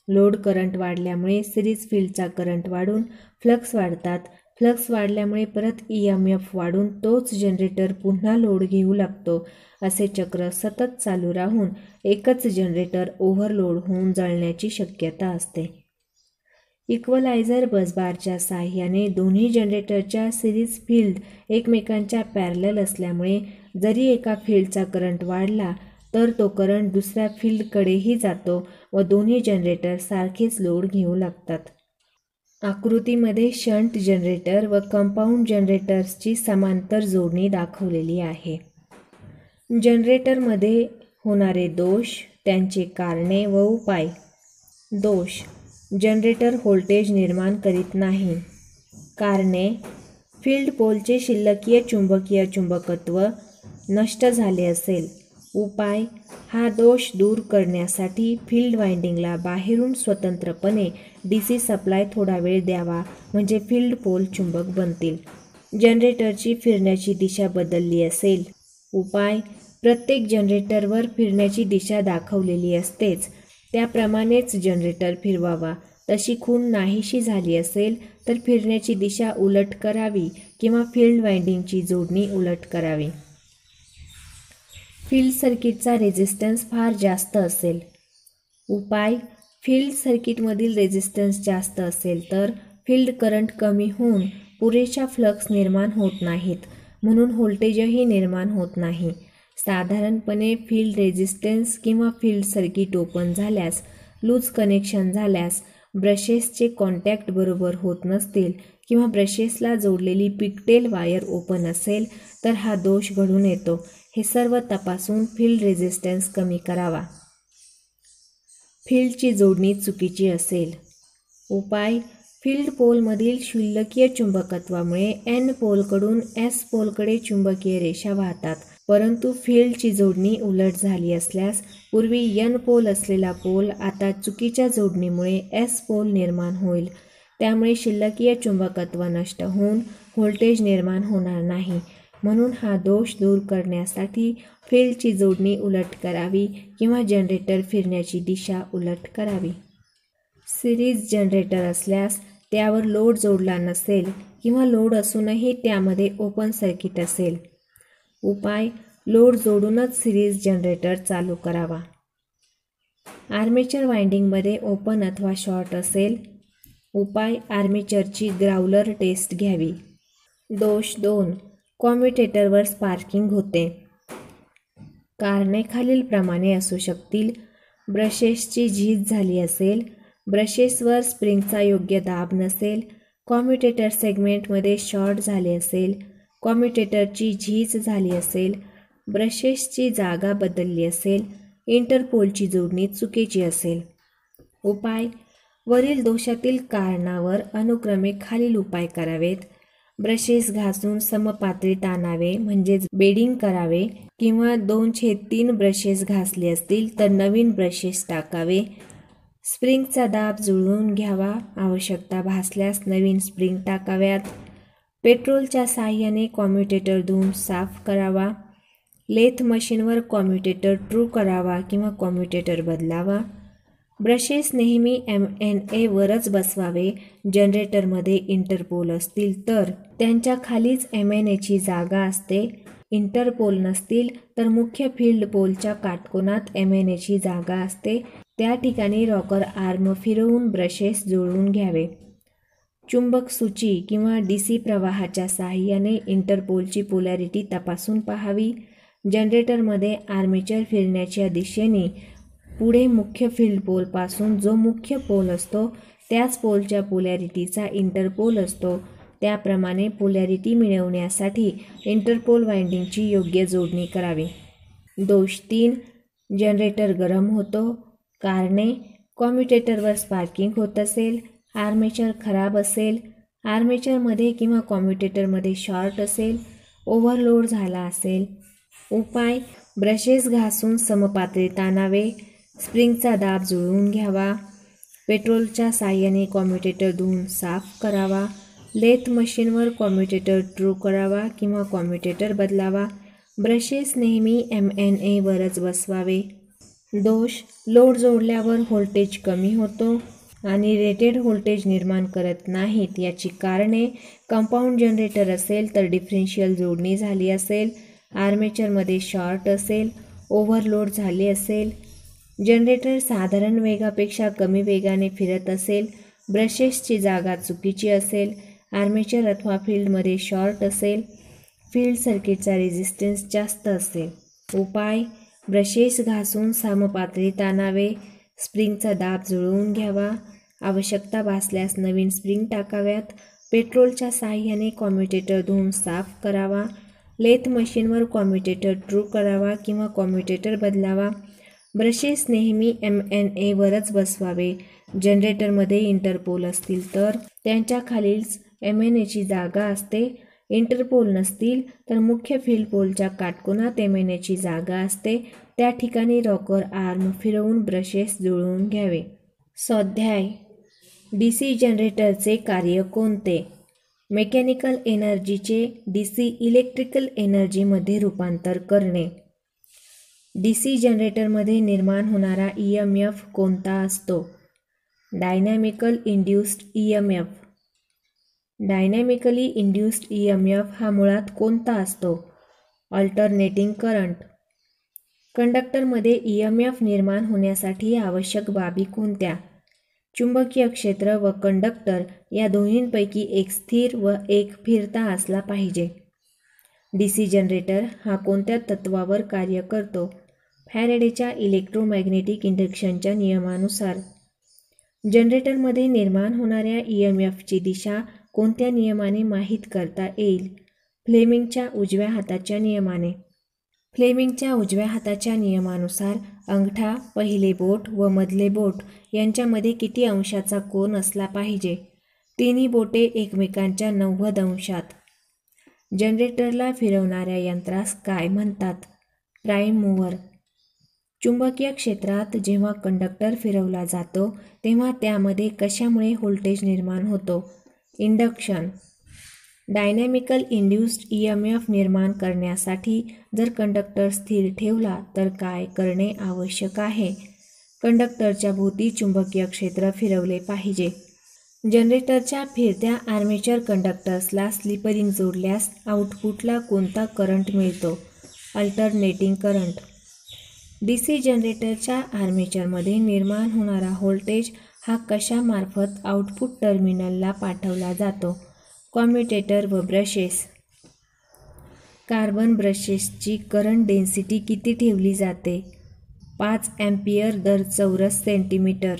लोड करंट वाढल्यामुळे सिरीज फील्डचा करंट वाढून फ्लक्स वाढतात. फ्लक्स वाढल्यामुळे परत EMF वाढून तोच जनरेटर पुन्हा लोड घेऊ लागतो. असे चक्र सतत चालू राहून एकच जनरेटर ओव्हरलोड होऊन जळण्याची शक्यता असते. इक्वलायझर बसबारच्या सहाय्याने दोन्ही जनरेटरच्या सिरीज फील्ड एकमेकांच्या पॅरलल असल्यामुळे जरी एका फील्डचा करंट वाढला तर तो करंट दुसऱ्या फील्डकडेही जातो व दोन्ही जनरेटर सारखेच लोड घेऊ लागतात. आकृतीमध्ये शंट जनरेटर व कंपाऊंड जनरेटर्सची समांतर जोडणी दाखवलेली आहे. जनरेटरमध्ये होणारे दोष, त्यांची कारणे व उपाय. दोष: जनरेटर व्होल्टेज निर्माण करीत नाही. कारणे: फील्ड पोलचे शिल्लकीय चुंबकीय चुंबकत्व नष्ट झाले असेल. उपाय: हा दोष दूर करण्यासाठी फील्ड वाइंडिंगला बाहेरून स्वतंत्रपणे DC सप्लाय थोडा वेळ द्यावा, म्हणजे फील्ड पोल चुंबक बनतील. जनरेटरची फिरण्याची दिशा बदलली असेल. उपाय: प्रत्येक जनरेटरवर फिरण्याची दिशा दाखवलेली असतेच, त्याप्रमाणेच जनरेटर फिरवावा. तशी खूण नाहीशी झाली असेल तर फिरण्याची दिशा उलट करावी किंवा फील्ड वाइंडिंगची जोडणी उलट करावी. फील्ड सर्किटचा रेझिस्टन्स फार जास्त असेल. उपाय: फील्ड सर्किटमधील रेझिस्टन्स जास्त असेल तर फील्ड करंट कमी होऊन पुरेशा फ्लक्स निर्माण होत नाहीत, म्हणून व्होल्टेजही निर्माण होत नाही. साधारणपणे फील्ड रेझिस्टन्स किंवा फील्ड सर्किट ओपन झाल्यास, लूज कनेक्शन झाल्यास, ब्रशेसचे कॉन्टॅक्ट बरोबर होत नसतील किंवा ब्रशेसला जोडलेली पिगटेल वायर ओपन असेल तर हा दोष घडून येतो. हे सर्व तपासून फील्ड रेझिस्टन्स कमी करावा. फील्डची जोडणी चुकीची असेल. उपाय: फील्ड पोलमधील शिल्लकीय चुंबकत्वामुळे N पोलकडून S पोलकडे चुंबकीय रेषा वाहतात. परंतु फील्डची जोडणी उलट झाली असल्यास पूर्वी N पोल असलेला पोल आता चुकीच्या जोडणीमुळे S पोल निर्माण होईल. त्यामुळे शिल्लकीय चुंबकत्व नष्ट होऊन व्होल्टेज निर्माण होणार नाही. म्हणून हा दोष दूर करण्यासाठी फील्डची जोडणी उलट करावी किंवा जनरेटर फिरण्याची दिशा उलट करावी. सिरीज जनरेटर असल्यास त्यावर लोड जोडला नसेल किंवा लोड असूनही त्यामध्ये ओपन सर्किट असेल. उपाय: लोड जोडूनच सिरीज जनरेटर चालू करावा. आर्मेचर वाइंडिंगमध्ये ओपन अथवा शॉर्ट असेल. उपाय: आर्मेचरची ग्राउलर टेस्ट घ्यावी. दोष 2. कॉम्युटेटरवर स्पार्किंग होते. कारणे खालीलप्रमाणे असू शकतील. ब्रशेसची झीज झाली असेल. ब्रशेसवर स्प्रिंगचा योग्य दाब नसेल. कॉम्युटेटर सेगमेंटमध्ये शॉर्ट झाले असेल. कॉम्युटेटरची झीज झाली असेल. ब्रशेसची जागा बदलली असेल. इंटरपोलची जोडणी चुकीची असेल. उपाय: वरील दोषातील कारणावर अनुक्रमे खालील उपाय करावेत. ब्रशेस घासून समपातळीत आणावे म्हणजेच बेडिंग करावे किंवा 2/3 ब्रशेस घासले असतील तर नवीन ब्रशेस टाकावे. स्प्रिंगचा दाब जुळवून घ्यावा. आवश्यकता भासल्यास नवीन स्प्रिंग टाकाव्यात. पेट्रोलच्या साहाय्याने कॉम्युटेटर धुवून साफ करावा. लेथ मशीनवर कॉम्युटेटर ट्रू करावा किंवा कॉम्युटेटर बदलावा. ब्रशेस नेहमी MNA वरच बसवावे. जनरेटरमध्ये इंटरपोल असतील तर त्यांच्या खालीच MNAची जागा असते. इंटरपोल नसतील तर मुख्य फील्ड पोलच्या काटकोनात MNAची जागा असते. त्या ठिकाणी रॉकर आर्म फिरवून ब्रशेस जुळवून घ्यावे. चुंबक सूची किंवा DC प्रवाहाच्या साहाय्याने इंटरपोलची पोलॅरिटी तपासून पाहावी. जनरेटरमध्ये आर्मेचर फिरण्याच्या दिशेने पुढे मुख्य फील्ड पोलपासून जो मुख्य पोल असतो त्याच पोलच्या पोलॅरिटीचा इंटरपोल असतो. त्याप्रमाणे पोलॅरिटी मिळवण्यासाठी इंटरपोल वाइंडिंगची योग्य जोडणी करावी. दोष 3. जनरेटर गरम होतो. कारणे: कॉम्युटेटरवर स्पार्किंग होत असेल. आर्मेचर खराब असेल. आर्मेचरमध्ये किंवा कॉम्युटेटरमध्ये शॉर्ट असेल. ओव्हरलोड झाला असेल. उपाय: ब्रशेस घासून समपातळीत आणावे. स्प्रिंगचा दाब जुळवून घ्यावा. पेट्रोलच्या साहाय्याने कॉम्युटेटर धुवून साफ करावा. लेथ मशीनवर कॉम्युटेटर ट्रू करावा किंवा कॉम्युटेटर बदलावा. ब्रशेस नेहमी MNA वरच बसवावे. दोष: लोड जोडल्यावर व्होल्टेज कमी होतो आणि रेटेड व्होल्टेज निर्माण करत नाहीत. याची कारणे: कंपाऊंड जनरेटर असेल तर डिफरेन्शियल जोडणी झाली असेल. आर्मेचरमध्ये शॉर्ट असेल. ओव्हरलोड झाले असेल. जनरेटर साधारण वेगापेक्षा कमी वेगाने फिरत असेल. ब्रशेसची जागा चुकीची असेल. आर्मेचर अथवा फील्डमध्ये शॉर्ट असेल. फील्ड सर्किटचा रेझिस्टन्स जास्त असेल. उपाय: ब्रशेस घासून समपातळीत आणावे. स्प्रिंगचा दाब जुळवून घ्यावा. आवश्यकता भासल्यास नवीन स्प्रिंग टाकाव्यात. पेट्रोलच्या साहाय्याने कॉम्युटेटर धुवून साफ करावा. लेथ मशीनवर कॉम्युटेटर ट्रू करावा किंवा कॉम्युटेटर बदलावा. ब्रशेस नेहमी MNA वरच बसवावे. जनरेटरमध्ये इंटरपोल असतील तर त्यांच्या खालीच MNAची जागा असते. इंटरपोल नसतील तर मुख्य फील्ड पोलच्या काटकोनात MNAची जागा असते. त्या ठिकाणी रॉकर आर्म फिरवून ब्रशेस जुळवून घ्यावे. स्वाध्याय: DC जनरेटरचे कार्य कोणते? मेकॅनिकल एनर्जीचे DC इलेक्ट्रिकल एनर्जीमध्ये रूपांतर करणे. DC जनरेटरमध्ये निर्माण होणारा EMF कोणता असतो? Dynamical induced EMF. Dynamically induced EMF हा मुळात कोणता असतो? Alternating current. कंडक्टरमध्ये EMF निर्माण होण्यासाठी आवश्यक बाबी कोणत्या? चुंबकीय क्षेत्र व कंडक्टर या दोन्हींपैकी एक स्थिर व एक फिरता असला पाहिजे. DC जनरेटर हा कोणत्या तत्वावर कार्य करतो? फॅरेडेच्या इलेक्ट्रोमॅग्नेटिक इंडक्शनच्या नियमानुसार. जनरेटरमध्ये निर्माण होणाऱ्या EMFची दिशा कोणत्या नियमाने माहीत करता येईल? फ्लेमिंगच्या उजव्या हाताच्या नियमाने. फ्लेमिंगच्या उजव्या हाताच्या नियमानुसार अंगठा, पहिले बोट व मधले बोट यांच्यामध्ये किती अंशाचा कोन असला पाहिजे? तिन्ही बोटे एकमेकांच्या 90 अंशात. जनरेटरला फिरवणाऱ्या यंत्रास काय म्हणतात? Prime mover. चुंबकीय क्षेत्रात जेव्हा कंडक्टर फिरवला जातो तेव्हा त्यामध्ये कशामुळे व्होल्टेज निर्माण होतो? इंडक्शन. डायनॅमिकल इंड्यूस्ड EMF निर्माण करण्यासाठी जर कंडक्टर स्थिर ठेवला तर काय करणे आवश्यक आहे? कंडक्टरच्या भोवती चुंबकीय क्षेत्र फिरवले पाहिजे. जनरेटरच्या फिरत्या आर्मेचर कंडक्टर्सला स्लिपरिंग जोडल्यास आउटपुटला कोणता करंट मिळतो? Alternating current. DC जनरेटरच्या आर्मेचरमध्ये निर्माण होणारा व्होल्टेज हा कशामार्फत आउटपुट टर्मिनलला पाठवला जातो? कॉम्युटेटर व ब्रशेस. कार्बन ब्रशेसची करंट डेन्सिटी किती ठेवली जाते? 5 अँपिअर दर चौरस सेंटीमीटर.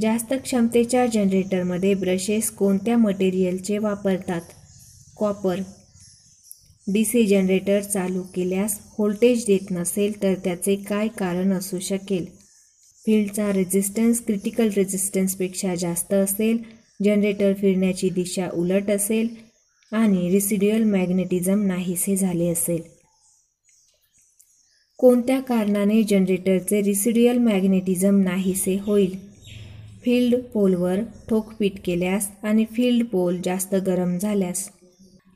जास्त क्षमतेच्या जनरेटरमध्ये ब्रशेस कोणत्या मटेरियलचे वापरतात? कॉपर. DC जनरेटर चालू केल्यास व्होल्टेज देत नसेल तर त्याचे काय कारण असू शकेल? फील्डचा रेझिस्टन्स क्रिटिकल रेझिस्टन्सपेक्षा जास्त असेल, जनरेटर फिरण्याची दिशा उलट असेल आणि रेसिड्युअल मॅग्नेटिझम नाहीसे झाले असेल. कोणत्या कारणाने जनरेटरचे रेसिड्युअल मॅग्नेटिझम नाहीसे होईल? फील्ड पोलवर ठोकपीट केल्यास आणि फील्ड पोल जास्त गरम झाल्यास.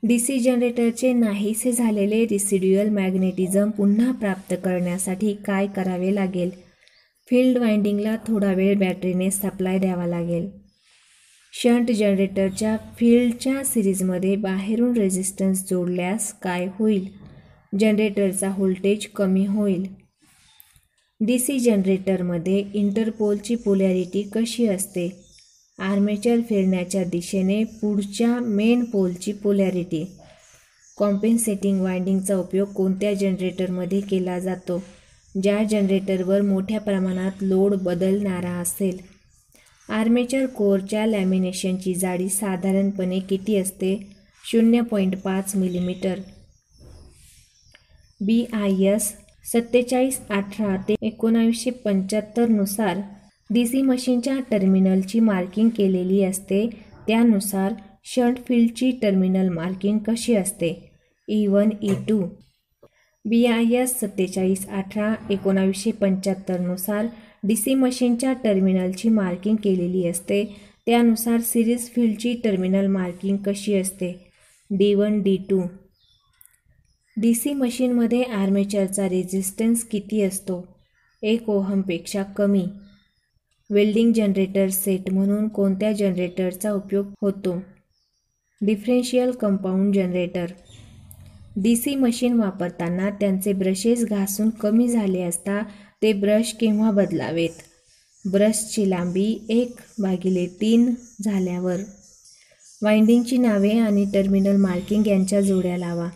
DC जनरेटरचे नाहीसे झालेले रेसिड्युअल मॅग्नेटिझम पुन्हा प्राप्त करण्यासाठी काय करावे लागेल? फील्ड वाइंडिंगला थोडा वेळ बॅटरीने सप्लाय द्यावा लागेल. शंट जनरेटरच्या फील्डच्या सिरीजमध्ये बाहेरून रेझिस्टन्स जोडल्यास काय होईल? जनरेटरचा व्होल्टेज कमी होईल. DC जनरेटरमध्ये इंटरपोलची पोलॅरिटी कशी असते? आर्मेचर फिरण्याच्या दिशेने पुढच्या मेन पोलची पोलॅरिटी. कॉम्पेन्सेटिंग वाइंडिंगचा उपयोग कोणत्या जनरेटरमध्ये केला जातो? ज्या जनरेटरवर मोठ्या प्रमाणात लोड बदलणारा असेल. आर्मेचर कोअरच्या लॅमिनेशनची जाडी साधारणपणे किती असते? 0.5 मिलीमीटर. BIS 4718 ते 1975 नुसार DC मशीनच्या टर्मिनलची मार्किंग केलेली असते. त्यानुसार शंट फील्डची टर्मिनल मार्किंग कशी असते? E1 E2. BIS 4718 1975 नुसार DC मशीनच्या टर्मिनलची मार्किंग केलेली असते. त्यानुसार सिरीज फील्डची टर्मिनल मार्किंग कशी असते? D1 D2. DC मशीनमध्ये आर्मेचरचा रेझिस्टन्स किती असतो? 1 ओहमपेक्षा कमी. वेल्डिंग जनरेटर सेट म्हणून कोणत्या जनरेटरचा उपयोग होतो? Differential compound generator. DC machine वापरताना त्यांचे ब्रशेस घासून कमी झाले असता ते ब्रश केव्हा बदलावेत? ब्रशची लांबी 1/3 झाल्यावर. वाइंडिंगची नावे आणि टर्मिनल मार्किंग यांच्या जोड्या लावा.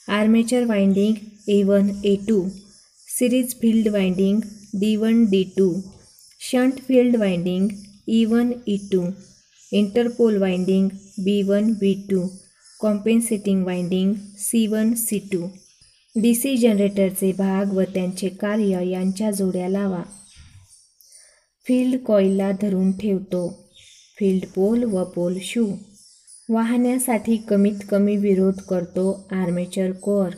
Armature winding A1 A2. Series field winding D1 D2. Shunt field winding E1 E2. Interpole winding B1 B2. Compensating winding C1 C2. DC जनरेटरचे भाग व त्यांचे कार्य यांच्या जोड्या लावा. फील्ड कॉइलला धरून ठेवतो. फील्ड पोल व पोल शू. वाहण्यासाठी कमीत कमी विरोध करतो. Armature core.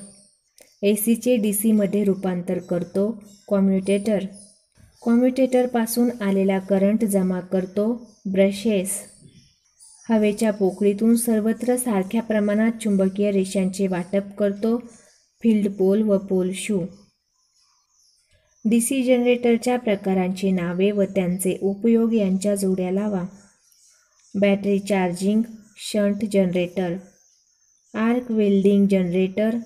AC चे DC मध्ये रूपांतर करतो. कॉम्युटेटर. कॉम्युटेटरपासून आलेला करंट जमा करतो. ब्रशेस. हवेच्या पोकळीतून सर्वत्र सारख्या प्रमाणात चुंबकीय रेषांचे वाटप करतो. फील्ड पोल व पोल शू. DC जनरेटरच्या प्रकारांची नावे व त्यांचे उपयोग यांच्या जोड्या लावा. Battery charging shunt generator. Arc welding generator.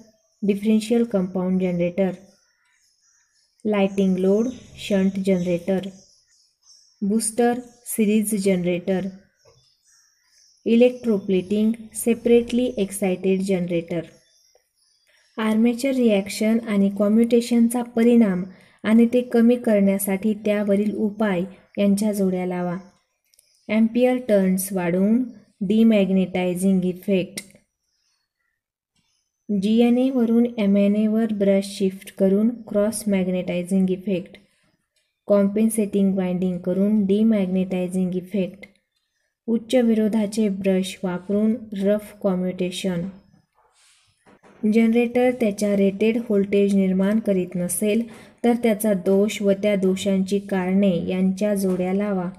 Differential compound generator. Lighting load shunt generator. Booster series generator. Electroplating separately excited generator. Armature reaction आणि कॉम्युटेशनचा परिणाम आणि ते कमी करण्यासाठी त्यावरील उपाय यांच्या जोड्या लावा. अँपिअर टर्न्स वाढवून डिमॅग्नेटायझिंग इफेक्ट. GNA वरून MNA वर ब्रश शिफ्ट करून cross magnetising effect. Compensating winding करून डिमॅग्नेटायझिंग इफेक्ट. उच्च विरोधाचे ब्रश वापरून रफ कॉम्युटेशन. जनरेटर त्याच्या रेटेड व्होल्टेज निर्माण करीत नसेल तर त्याचा दोष व त्या दोषांची कारणे यांच्या जोड्या लावा.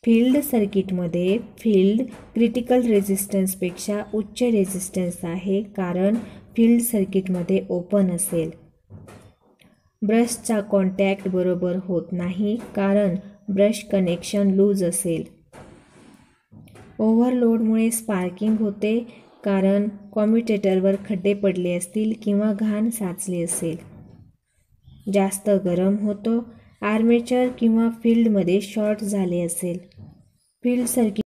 फील्ड सर्किटमध्ये फील्ड क्रिटिकल रेझिस्टन्सपेक्षा उच्च रेझिस्टन्स आहे कारण फील्ड सर्किटमध्ये ओपन असेल. ब्रशचा कॉन्टॅक्ट बरोबर होत नाही कारण ब्रश कनेक्शन लूज असेल. ओव्हरलोडमुळे स्पार्किंग होते कारण कॉम्युटेटरवर खड्डे पडले असतील किंवा घाण साचली असेल. जास्त गरम होतो. आर्मेचर किंवा फील्डमध्ये शॉर्ट झाले असेल. Field circuit